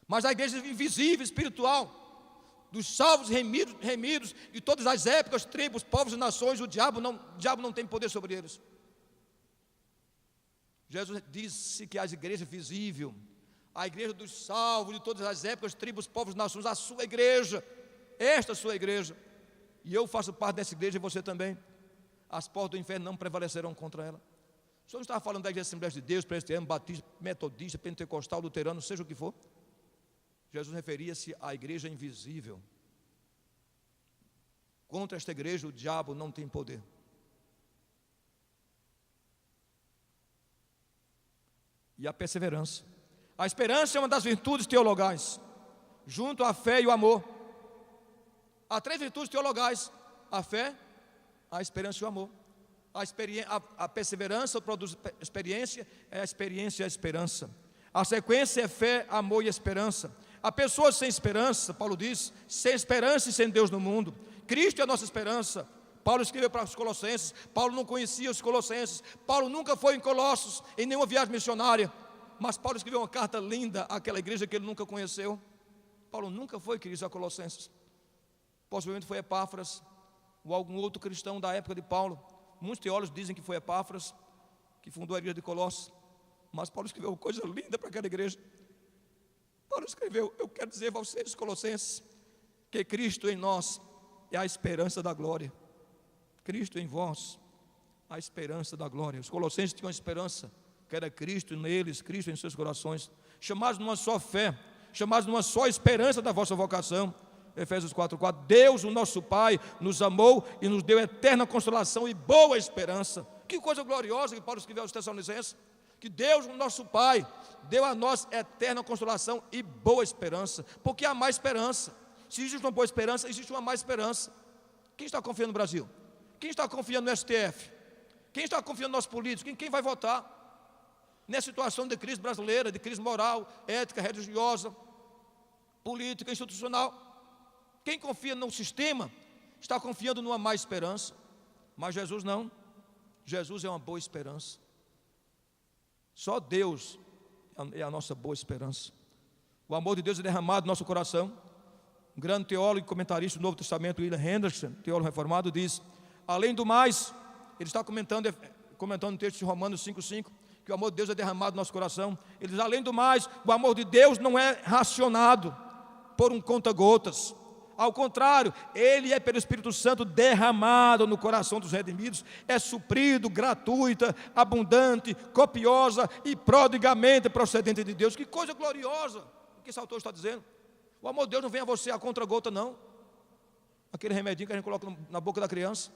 Mas a igreja invisível, espiritual, dos salvos remidos de todas as épocas, tribos, povos e nações, o diabo não tem poder sobre eles. Jesus disse que as igrejas visíveis, a igreja dos salvos de todas as épocas, tribos, povos e nações, a sua igreja, esta sua igreja, e eu faço parte dessa igreja e você também, as portas do inferno não prevalecerão contra ela. O senhor não estava falando da igreja Assembleia de Deus, presbiteriano, batista, metodista, pentecostal, luterano, seja o que for. Jesus referia-se à igreja invisível. Contra esta igreja o diabo não tem poder. E a perseverança. A esperança é uma das virtudes teologais, junto à fé e o amor. Há 3 virtudes teologais: a fé, a esperança e o amor. A perseverança produz experiência, é a experiência e a esperança. A sequência é fé, amor e esperança. Há pessoas sem esperança, Paulo diz, sem esperança e sem Deus no mundo. Cristo é a nossa esperança. Paulo escreveu para os Colossenses. Paulo não conhecia os Colossenses. Paulo nunca foi em Colossos, em nenhuma viagem missionária. Mas Paulo escreveu uma carta linda àquela igreja que ele nunca conheceu. Paulo nunca foi, queridos, a Colossenses. Possivelmente foi Epáfras, ou algum outro cristão da época de Paulo. Muitos teólogos dizem que foi Epáfras que fundou a igreja de Colossos. Mas Paulo escreveu uma coisa linda para aquela igreja. Paulo escreveu: eu quero dizer a vocês, Colossenses, que Cristo em nós é a esperança da glória. Cristo em vós, a esperança da glória. Os colossenses tinham a esperança, que era Cristo neles, Cristo em seus corações, chamados numa só fé, chamados numa só esperança da vossa vocação. Efésios 4:4, Deus, o nosso Pai, nos amou e nos deu eterna consolação e boa esperança. Que coisa gloriosa que Paulo escreveu aos Tessalonicenses, que Deus, o nosso Pai, deu a nós eterna consolação e boa esperança, porque há mais esperança. Se existe uma boa esperança, existe uma má esperança. Quem está confiando no Brasil? Quem está confiando no STF? Quem está confiando nos nossos políticos? Quem vai votar? Nessa situação de crise brasileira, de crise moral, ética, religiosa, política, institucional. Quem confia no sistema, está confiando numa má esperança. Mas Jesus não. Jesus é uma boa esperança. Só Deus é a nossa boa esperança. O amor de Deus é derramado no nosso coração. Um grande teólogo e comentarista do Novo Testamento, William Hendrickson, teólogo reformado, diz: além do mais, ele está comentando o texto de Romanos 5:5, que o amor de Deus é derramado no nosso coração. Ele diz: além do mais, o amor de Deus não é racionado por um conta-gotas. Ao contrário, ele é pelo Espírito Santo derramado no coração dos redimidos, é suprido, gratuita, abundante, copiosa e prodigamente procedente de Deus. Que coisa gloriosa o que esse autor está dizendo. O amor de Deus não vem a você a contra-gota, não. Aquele remedinho que a gente coloca na boca da criança.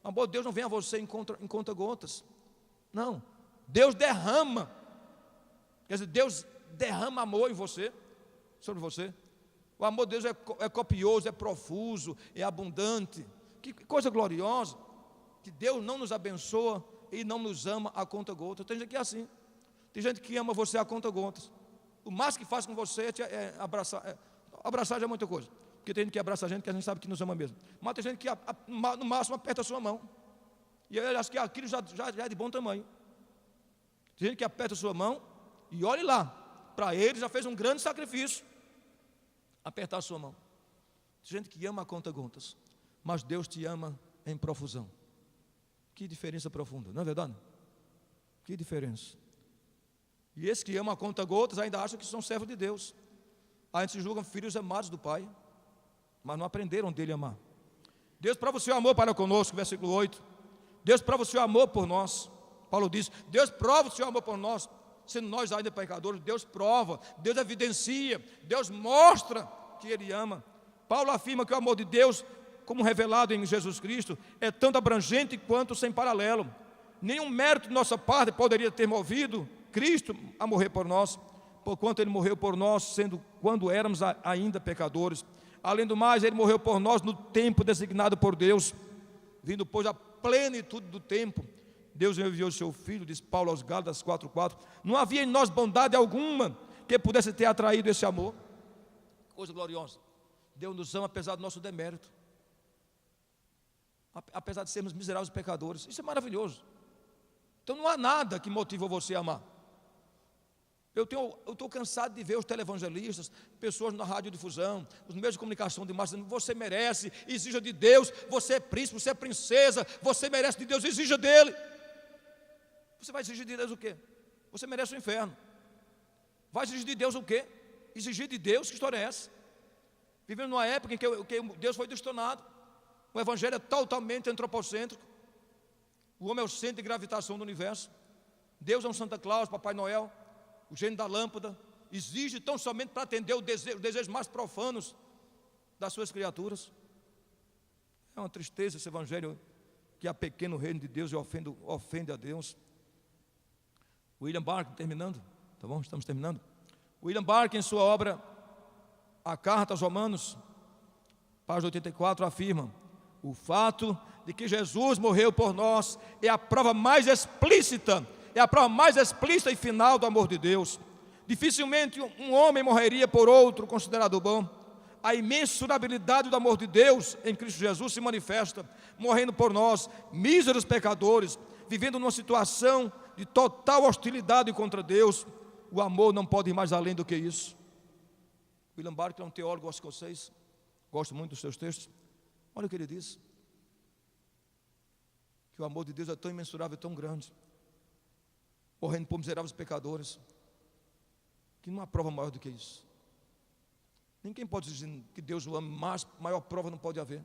O amor de Deus não vem a você em conta-gotas. Não. Deus derrama. Quer dizer, Deus derrama amor em você, sobre você. O amor de Deus é copioso, é profuso, é abundante. Que coisa gloriosa. Que Deus não nos abençoa e não nos ama a conta-gotas. Tem gente que é assim. Tem gente que ama você a conta-gotas. O mais que faz com você é abraçar. Abraçar já é muita coisa. Porque tem gente que abraça a gente que a gente sabe que nos ama mesmo. Mas tem gente que no máximo aperta a sua mão. E eu acho que aquilo já é de bom tamanho. Tem gente que aperta a sua mão e olhe lá. Para ele já fez um grande sacrifício. Apertar a sua mão. Tem gente que ama a conta-gotas. Mas Deus te ama em profusão. Que diferença profunda, não é verdade? Que diferença. E esses que amam a conta-gotas ainda acham que são servos de Deus. A gente se julga filhos amados do Pai, mas não aprenderam dele a amar. Deus prova o seu amor para conosco, versículo 8. Deus prova o seu amor por nós. Paulo diz: Deus prova o seu amor por nós, sendo nós ainda pecadores. Deus prova, Deus evidencia, Deus mostra que Ele ama. Paulo afirma que o amor de Deus como revelado em Jesus Cristo, é tanto abrangente quanto sem paralelo. Nenhum mérito de nossa parte poderia ter movido Cristo a morrer por nós, porquanto Ele morreu por nós, sendo quando éramos ainda pecadores. Além do mais, Ele morreu por nós no tempo designado por Deus, vindo, pois, a plenitude do tempo. Deus enviou o seu Filho, diz Paulo aos Gálatas 4:4. Não havia em nós bondade alguma que pudesse ter atraído esse amor. Coisa gloriosa. Deus nos ama apesar do nosso demérito, apesar de sermos miseráveis pecadores. Isso é maravilhoso. Então não há nada que motive você a amar. Eu estou cansado de ver os televangelistas, pessoas na radiodifusão, os meios de comunicação de massa dizendo: você merece, exija de Deus, você é príncipe, você é princesa, você merece de Deus, exija dele. Você vai exigir de Deus o quê? Você merece o inferno. Vai exigir de Deus o quê? Exigir de Deus, que história é essa? Vivemos numa época em que Deus foi destronado. O evangelho é totalmente antropocêntrico. O homem é o centro de gravitação do universo. Deus é um Santa Claus, Papai Noel, o gênio da lâmpada. Exige tão somente para atender os desejos mais profanos das suas criaturas. É uma tristeza esse evangelho que é pequeno reino de Deus e ofende a Deus. William Barclay, terminando, tá bom? Estamos terminando. William Barclay, em sua obra A Carta aos Romanos, página 84, afirma: o fato de que Jesus morreu por nós é a prova mais explícita, e final do amor de Deus. Dificilmente um homem morreria por outro considerado bom. A imensurabilidade do amor de Deus em Cristo Jesus se manifesta, morrendo por nós, míseros pecadores, vivendo numa situação de total hostilidade contra Deus. O amor não pode ir mais além do que isso. William Barclay é um teólogo escocês, gosto muito dos seus textos. Olha o que ele diz: que o amor de Deus é tão imensurável, tão grande, morrendo por miseráveis pecadores, que não há prova maior do que isso. Ninguém pode dizer que Deus o ama, mas maior prova não pode haver.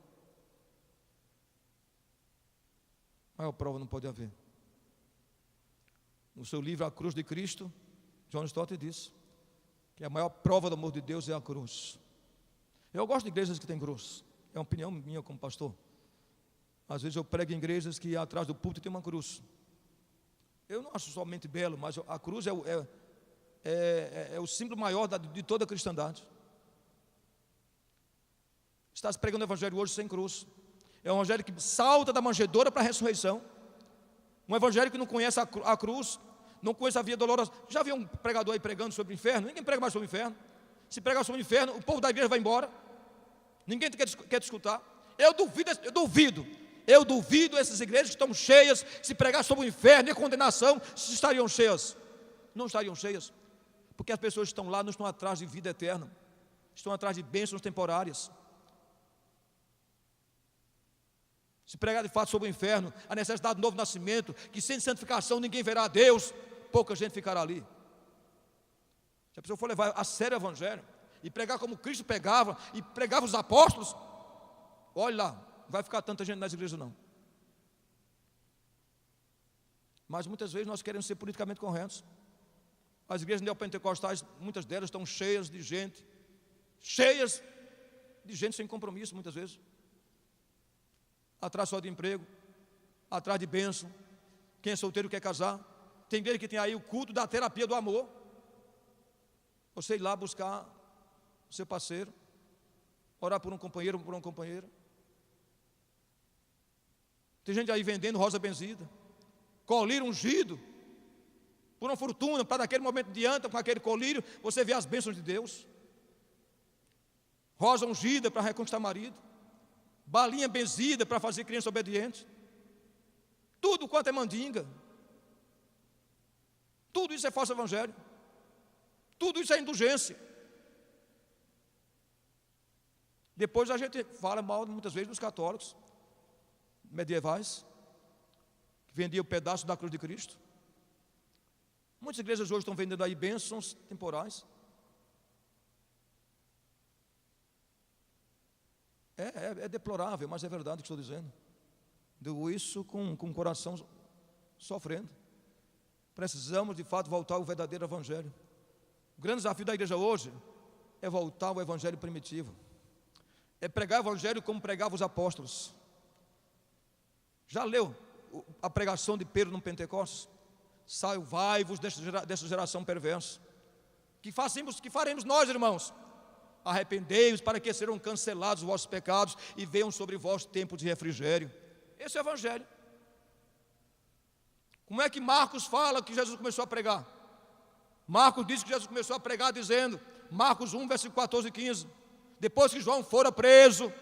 Maior prova não pode haver. No seu livro A Cruz de Cristo, John Stott diz que a maior prova do amor de Deus é a cruz. Eu gosto de igrejas que têm cruz. É uma opinião minha como pastor. Às vezes eu prego em igrejas que atrás do púlpito tem uma cruz. Eu não acho somente belo, mas a cruz é o símbolo maior de toda a cristandade. Está se pregando o evangelho hoje sem cruz. É um evangelho que salta da manjedoura para a ressurreição. Um evangelho que não conhece a cruz, não conhece a via dolorosa. Já viu um pregador aí pregando sobre o inferno? Ninguém prega mais sobre o inferno. Se pregar sobre o inferno, o povo da igreja vai embora. Ninguém quer te escutar. Eu duvido essas igrejas que estão cheias, se pregar sobre o inferno e a condenação, se estariam cheias. Não estariam cheias, porque as pessoas que estão lá não estão atrás de vida eterna, estão atrás de bênçãos temporárias. Se pregar de fato sobre o inferno, a necessidade do novo nascimento, que sem santificação ninguém verá a Deus, pouca gente ficará ali. Se a pessoa for levar a sério o evangelho e pregar como Cristo pregava e pregava os apóstolos, olhe lá, não vai ficar tanta gente nas igrejas não. Mas muitas vezes nós queremos ser politicamente corretos. As igrejas neopentecostais, muitas delas estão cheias de gente sem compromisso muitas vezes. Atrás só de emprego, atrás de bênção. Quem é solteiro quer casar. Tem igreja que tem aí o culto da terapia do amor. Você ir lá buscar o seu parceiro, orar por um companheiro ou por uma companheira. Tem gente aí vendendo rosa benzida, colírio ungido, por uma fortuna, para naquele momento diante, com aquele colírio, você vê as bênçãos de Deus. Rosa ungida para reconquistar marido, balinha benzida para fazer criança obediente. Tudo quanto é mandinga. Tudo isso é falso evangelho. Tudo isso é indulgência. Depois a gente fala mal muitas vezes dos católicos medievais, que vendiam pedaços da cruz de Cristo. Muitas igrejas hoje estão vendendo aí bênçãos temporais. É deplorável, mas é verdade o que estou dizendo. Digo isso com o coração sofrendo. Precisamos de fato voltar ao verdadeiro evangelho. O grande desafio da igreja hoje é voltar ao evangelho primitivo. é pregar o evangelho como pregavam os apóstolos. Já leu a pregação de Pedro no Pentecostes? Salvai-vos dessa geração perversa. Que faremos nós, irmãos? Arrependei-vos para que serão cancelados os vossos pecados e venham sobre vós tempo de refrigério. Esse é o evangelho. Como é que Marcos fala que Jesus começou a pregar? Marcos diz que Jesus começou a pregar dizendo, Marcos 1, versículo 14 e 15, depois que João fora preso,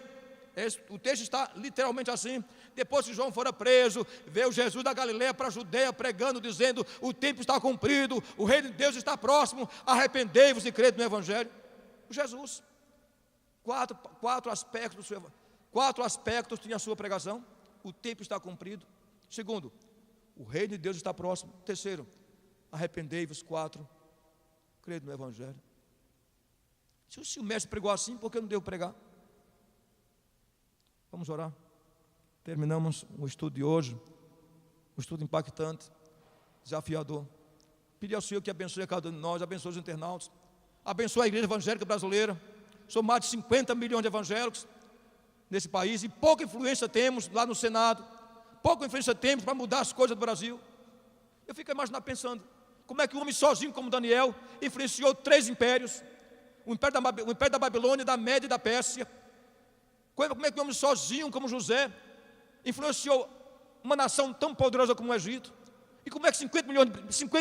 o texto está literalmente assim, depois que João fora preso, veio Jesus da Galileia para a Judeia pregando, dizendo, o tempo está cumprido, o reino de Deus está próximo, arrependei-vos e crede no evangelho. Jesus, quatro aspectos tinha a sua pregação. O tempo está cumprido. Segundo, o reino de Deus está próximo. Terceiro, arrependei-vos. 4, crede no evangelho. Se o mestre pregou assim, por que eu não devo pregar? Vamos orar. Terminamos o estudo de hoje, um estudo impactante, desafiador. Pedir ao Senhor que abençoe a cada um de nós, abençoe os internautas, abençoe a igreja evangélica brasileira. São mais de 50 milhões de evangélicos nesse país e pouca influência temos lá no Senado, pouca influência temos para mudar as coisas do Brasil. Eu fico imaginando, pensando, como é que um homem sozinho como Daniel influenciou 3 impérios, o império da Babilônia, da Média e da Pérsia. Como é que um homem sozinho como José influenciou uma nação tão poderosa como o Egito? E como é que 50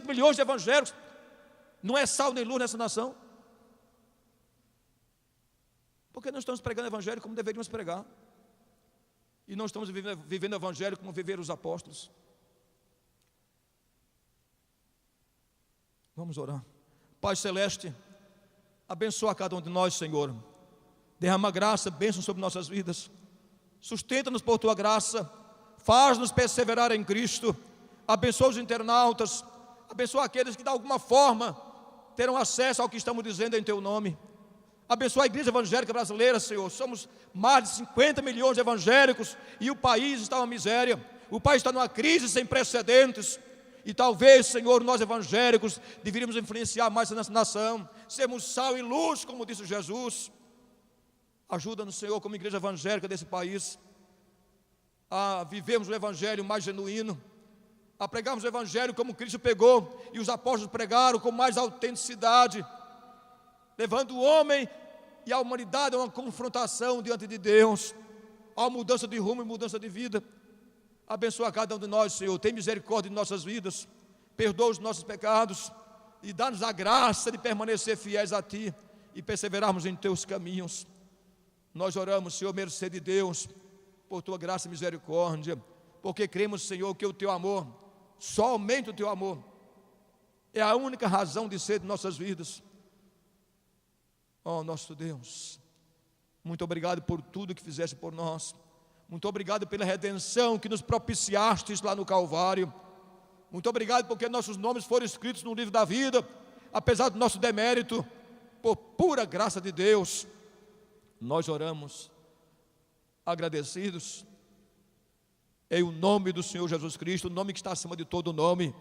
milhões de evangélicos não é sal nem luz nessa nação? Porque não estamos pregando o evangelho como deveríamos pregar. E não estamos vivendo o evangelho como viveram os apóstolos. Vamos orar. Pai Celeste, abençoa cada um de nós, Senhor. Derrama graça, bênção sobre nossas vidas. Sustenta-nos por Tua graça. Faz-nos perseverar em Cristo. Abençoa os internautas. Abençoa aqueles que de alguma forma terão acesso ao que estamos dizendo em Teu nome. Abençoa a igreja evangélica brasileira, Senhor. Somos mais de 50 milhões de evangélicos e o país está uma miséria. O país está numa crise sem precedentes. E talvez, Senhor, nós evangélicos deveríamos influenciar mais nessa nação. Sermos sal e luz, como disse Jesus. Ajuda-nos, Senhor, como igreja evangélica desse país, a vivermos o evangelho mais genuíno, a pregarmos o evangelho como Cristo pegou e os apóstolos pregaram com mais autenticidade, levando o homem e a humanidade a uma confrontação diante de Deus, a uma mudança de rumo e mudança de vida. Abençoa cada um de nós, Senhor, tem misericórdia de nossas vidas, perdoa os nossos pecados e dá-nos a graça de permanecer fiéis a Ti e perseverarmos em Teus caminhos. Nós oramos, Senhor, mercê de Deus, por Tua graça e misericórdia, porque cremos, Senhor, que o Teu amor, somente o Teu amor, é a única razão de ser de nossas vidas. Oh, nosso Deus, muito obrigado por tudo que fizeste por nós. Muito obrigado pela redenção que nos propiciastes lá no Calvário. Muito obrigado porque nossos nomes foram escritos no livro da vida, apesar do nosso demérito, por pura graça de Deus. Nós oramos agradecidos em o nome do Senhor Jesus Cristo, o nome que está acima de todo nome,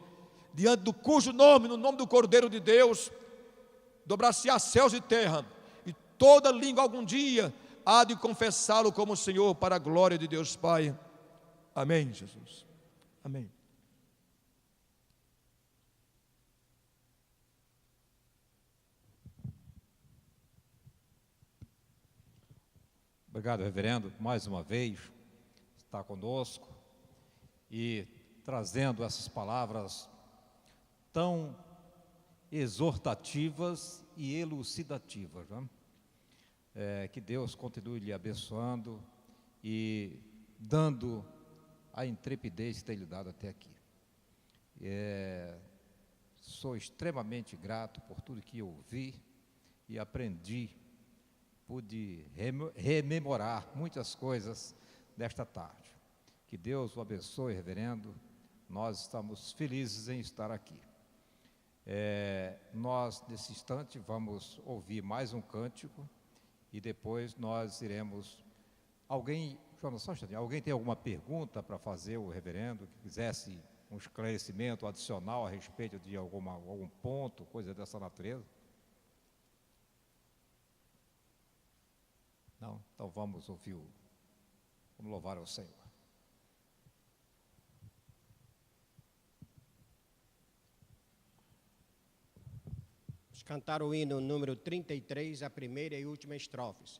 diante do cujo nome, no nome do Cordeiro de Deus, dobrar-se-á céus e terra, e toda língua algum dia há de confessá-lo como Senhor, para a glória de Deus Pai. Amém, Jesus. Amém. Obrigado, reverendo, mais uma vez, está conosco e trazendo essas palavras tão exortativas e elucidativas, né? Que Deus continue lhe abençoando e dando a intrepidez que tem lhe dado até aqui. Sou extremamente grato por tudo que eu ouvi e aprendi. Pude rememorar muitas coisas desta tarde. Que Deus o abençoe, reverendo. Nós estamos felizes em estar aqui. Nós, nesse instante, vamos ouvir mais um cântico e depois nós iremos... Alguém tem alguma pergunta para fazer ao reverendo, que quisesse um esclarecimento adicional a respeito de algum ponto, coisa dessa natureza? Não? Então vamos ouvir, vamos louvar ao Senhor. Vamos cantar o hino número 33, a primeira e última estrofes.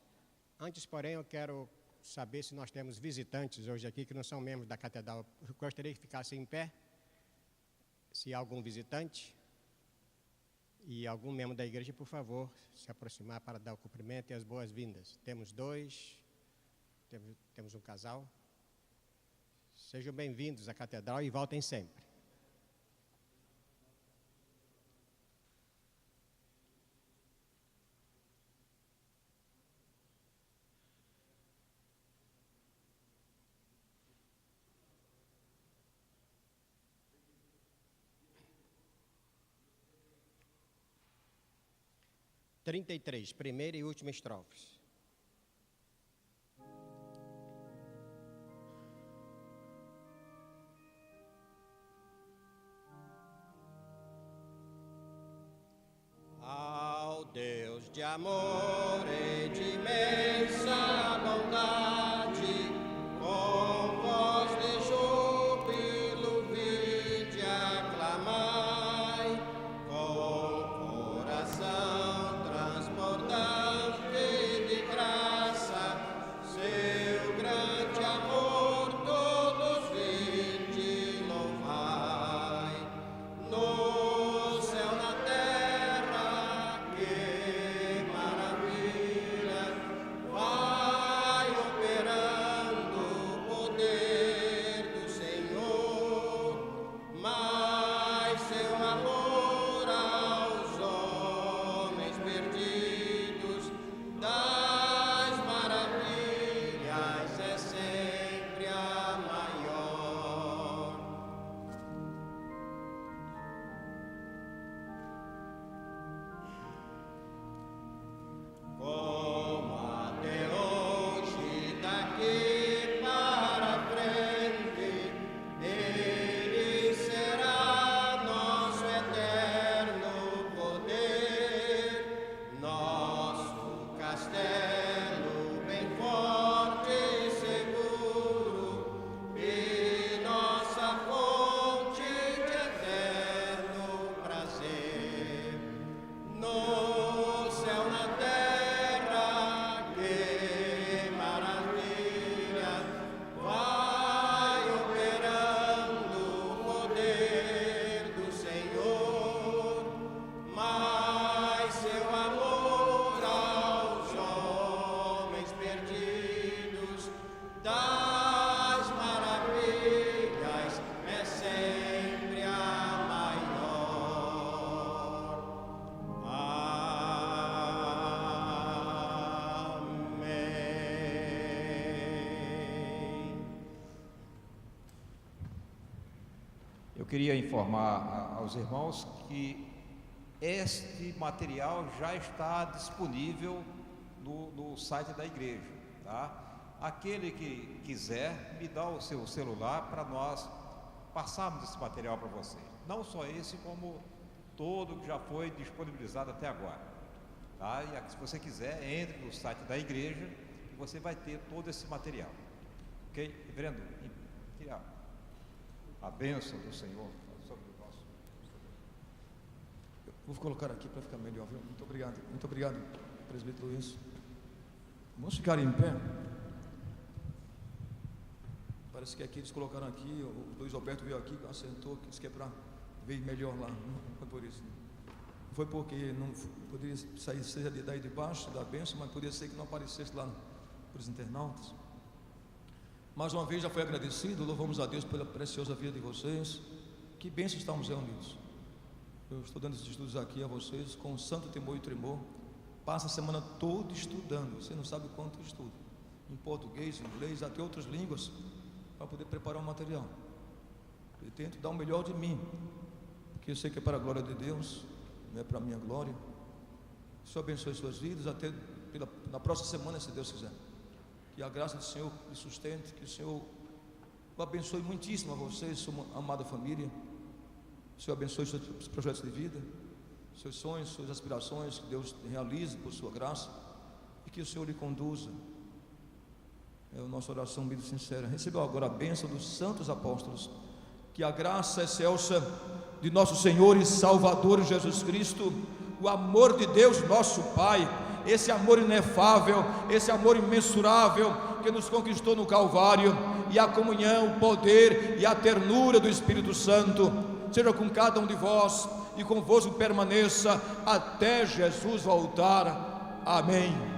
Antes, porém, eu quero saber se nós temos visitantes hoje aqui que não são membros da catedral. Eu gostaria que ficassem em pé. Se há algum visitante e algum membro da igreja, por favor, se aproximar para dar o cumprimento e as boas-vindas. Temos dois, temos um casal. Sejam bem-vindos à catedral e voltem sempre. Trinta e três, primeira e última estrofes. Ao Deus de amor e de imensa bondade, com voz de júbilo vinde aclamai, com coração transbordante de graça, seu grande amor todos vinde louvai. No céu, na terra, que maravilha, vai operando o poder do Senhor, mas seu amor aos homens perdidos das maravilhas é sempre a maior. Como até hoje, daqui para frente, Ele será nosso eterno poder, nosso castelo bem forte e seguro, e nossa fonte de eterno prazer. No céu, na terra, que maravilha, vai operando o poder do Senhor, mas seu amor aos homens perdidos das maravilhas é sempre a maior. Amém. Eu queria informar aos irmãos que este material já está disponível no site da igreja, tá? Aquele que quiser, me dá o seu celular para nós passarmos esse material para vocês. Não só esse, como todo que já foi disponibilizado até agora, tá? E se você quiser, entre no site da igreja e você vai ter todo esse material. Ok? Reverendo, queria a bênção do Senhor sobre o nosso. Vou colocar aqui para ficar melhor, viu? Muito obrigado, presbítero Luiz. Vamos ficar em pé. Parece que aqui eles colocaram aqui, o Luiz Alberto veio aqui, assentou, disse que é para ver melhor lá. Não foi por isso. Não foi porque não poderia sair, seja daí de baixo da bênção, mas poderia ser que não aparecesse lá para os internautas. Mais uma vez já foi agradecido, louvamos a Deus pela preciosa vida de vocês. Que bênção estamos reunidos. Eu estou dando esses estudos aqui a vocês com santo temor e tremor. Passa a semana toda estudando, você não sabe quanto estudo. Em português, inglês, até outras línguas, para poder preparar o material. Eu tento dar o melhor de mim, porque eu sei que é para a glória de Deus, não é para a minha glória. O Senhor abençoe suas vidas, até na próxima semana, se Deus quiser. Que a graça do Senhor lhe sustente, que o Senhor o abençoe muitíssimo a vocês, sua amada família. O Senhor abençoe seus projetos de vida, seus sonhos, suas aspirações, que Deus realize por sua graça. e que o Senhor lhe conduza. É a nossa oração bem sincera. Recebeu agora a bênção dos santos apóstolos. Que a graça excelsa de nosso Senhor e Salvador Jesus Cristo, o amor de Deus nosso Pai, esse amor inefável, esse amor imensurável que nos conquistou no Calvário, e a comunhão, o poder e a ternura do Espírito Santo seja com cada um de vós e convosco permaneça até Jesus voltar. Amém.